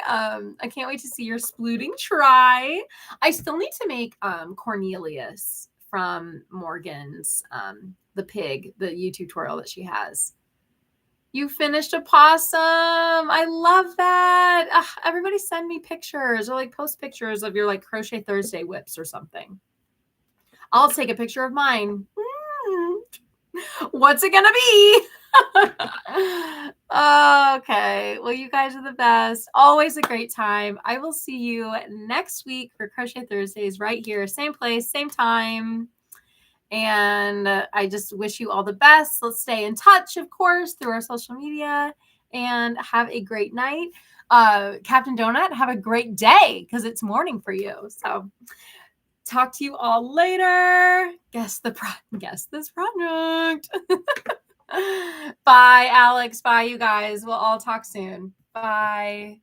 your splooting try. I still need to make Cornelius from Morgan's the pig, the YouTube tutorial that she has. You finished a possum. I love that. Ugh, everybody send me pictures or like post pictures of your like Crochet Thursday whips or something. I'll take a picture of mine. What's it gonna be? Okay. Well, you guys are the best. Always a great time. I will see you next week for Crochet Thursdays right here. Same place, same time. And I just wish you all the best. Let's stay in touch, of course, through our social media, and have a great night. Captain Donut, have a great day because it's morning for you. So talk to you all later. Guess this project. Bye, Alex. Bye, you guys. We'll all talk soon. Bye.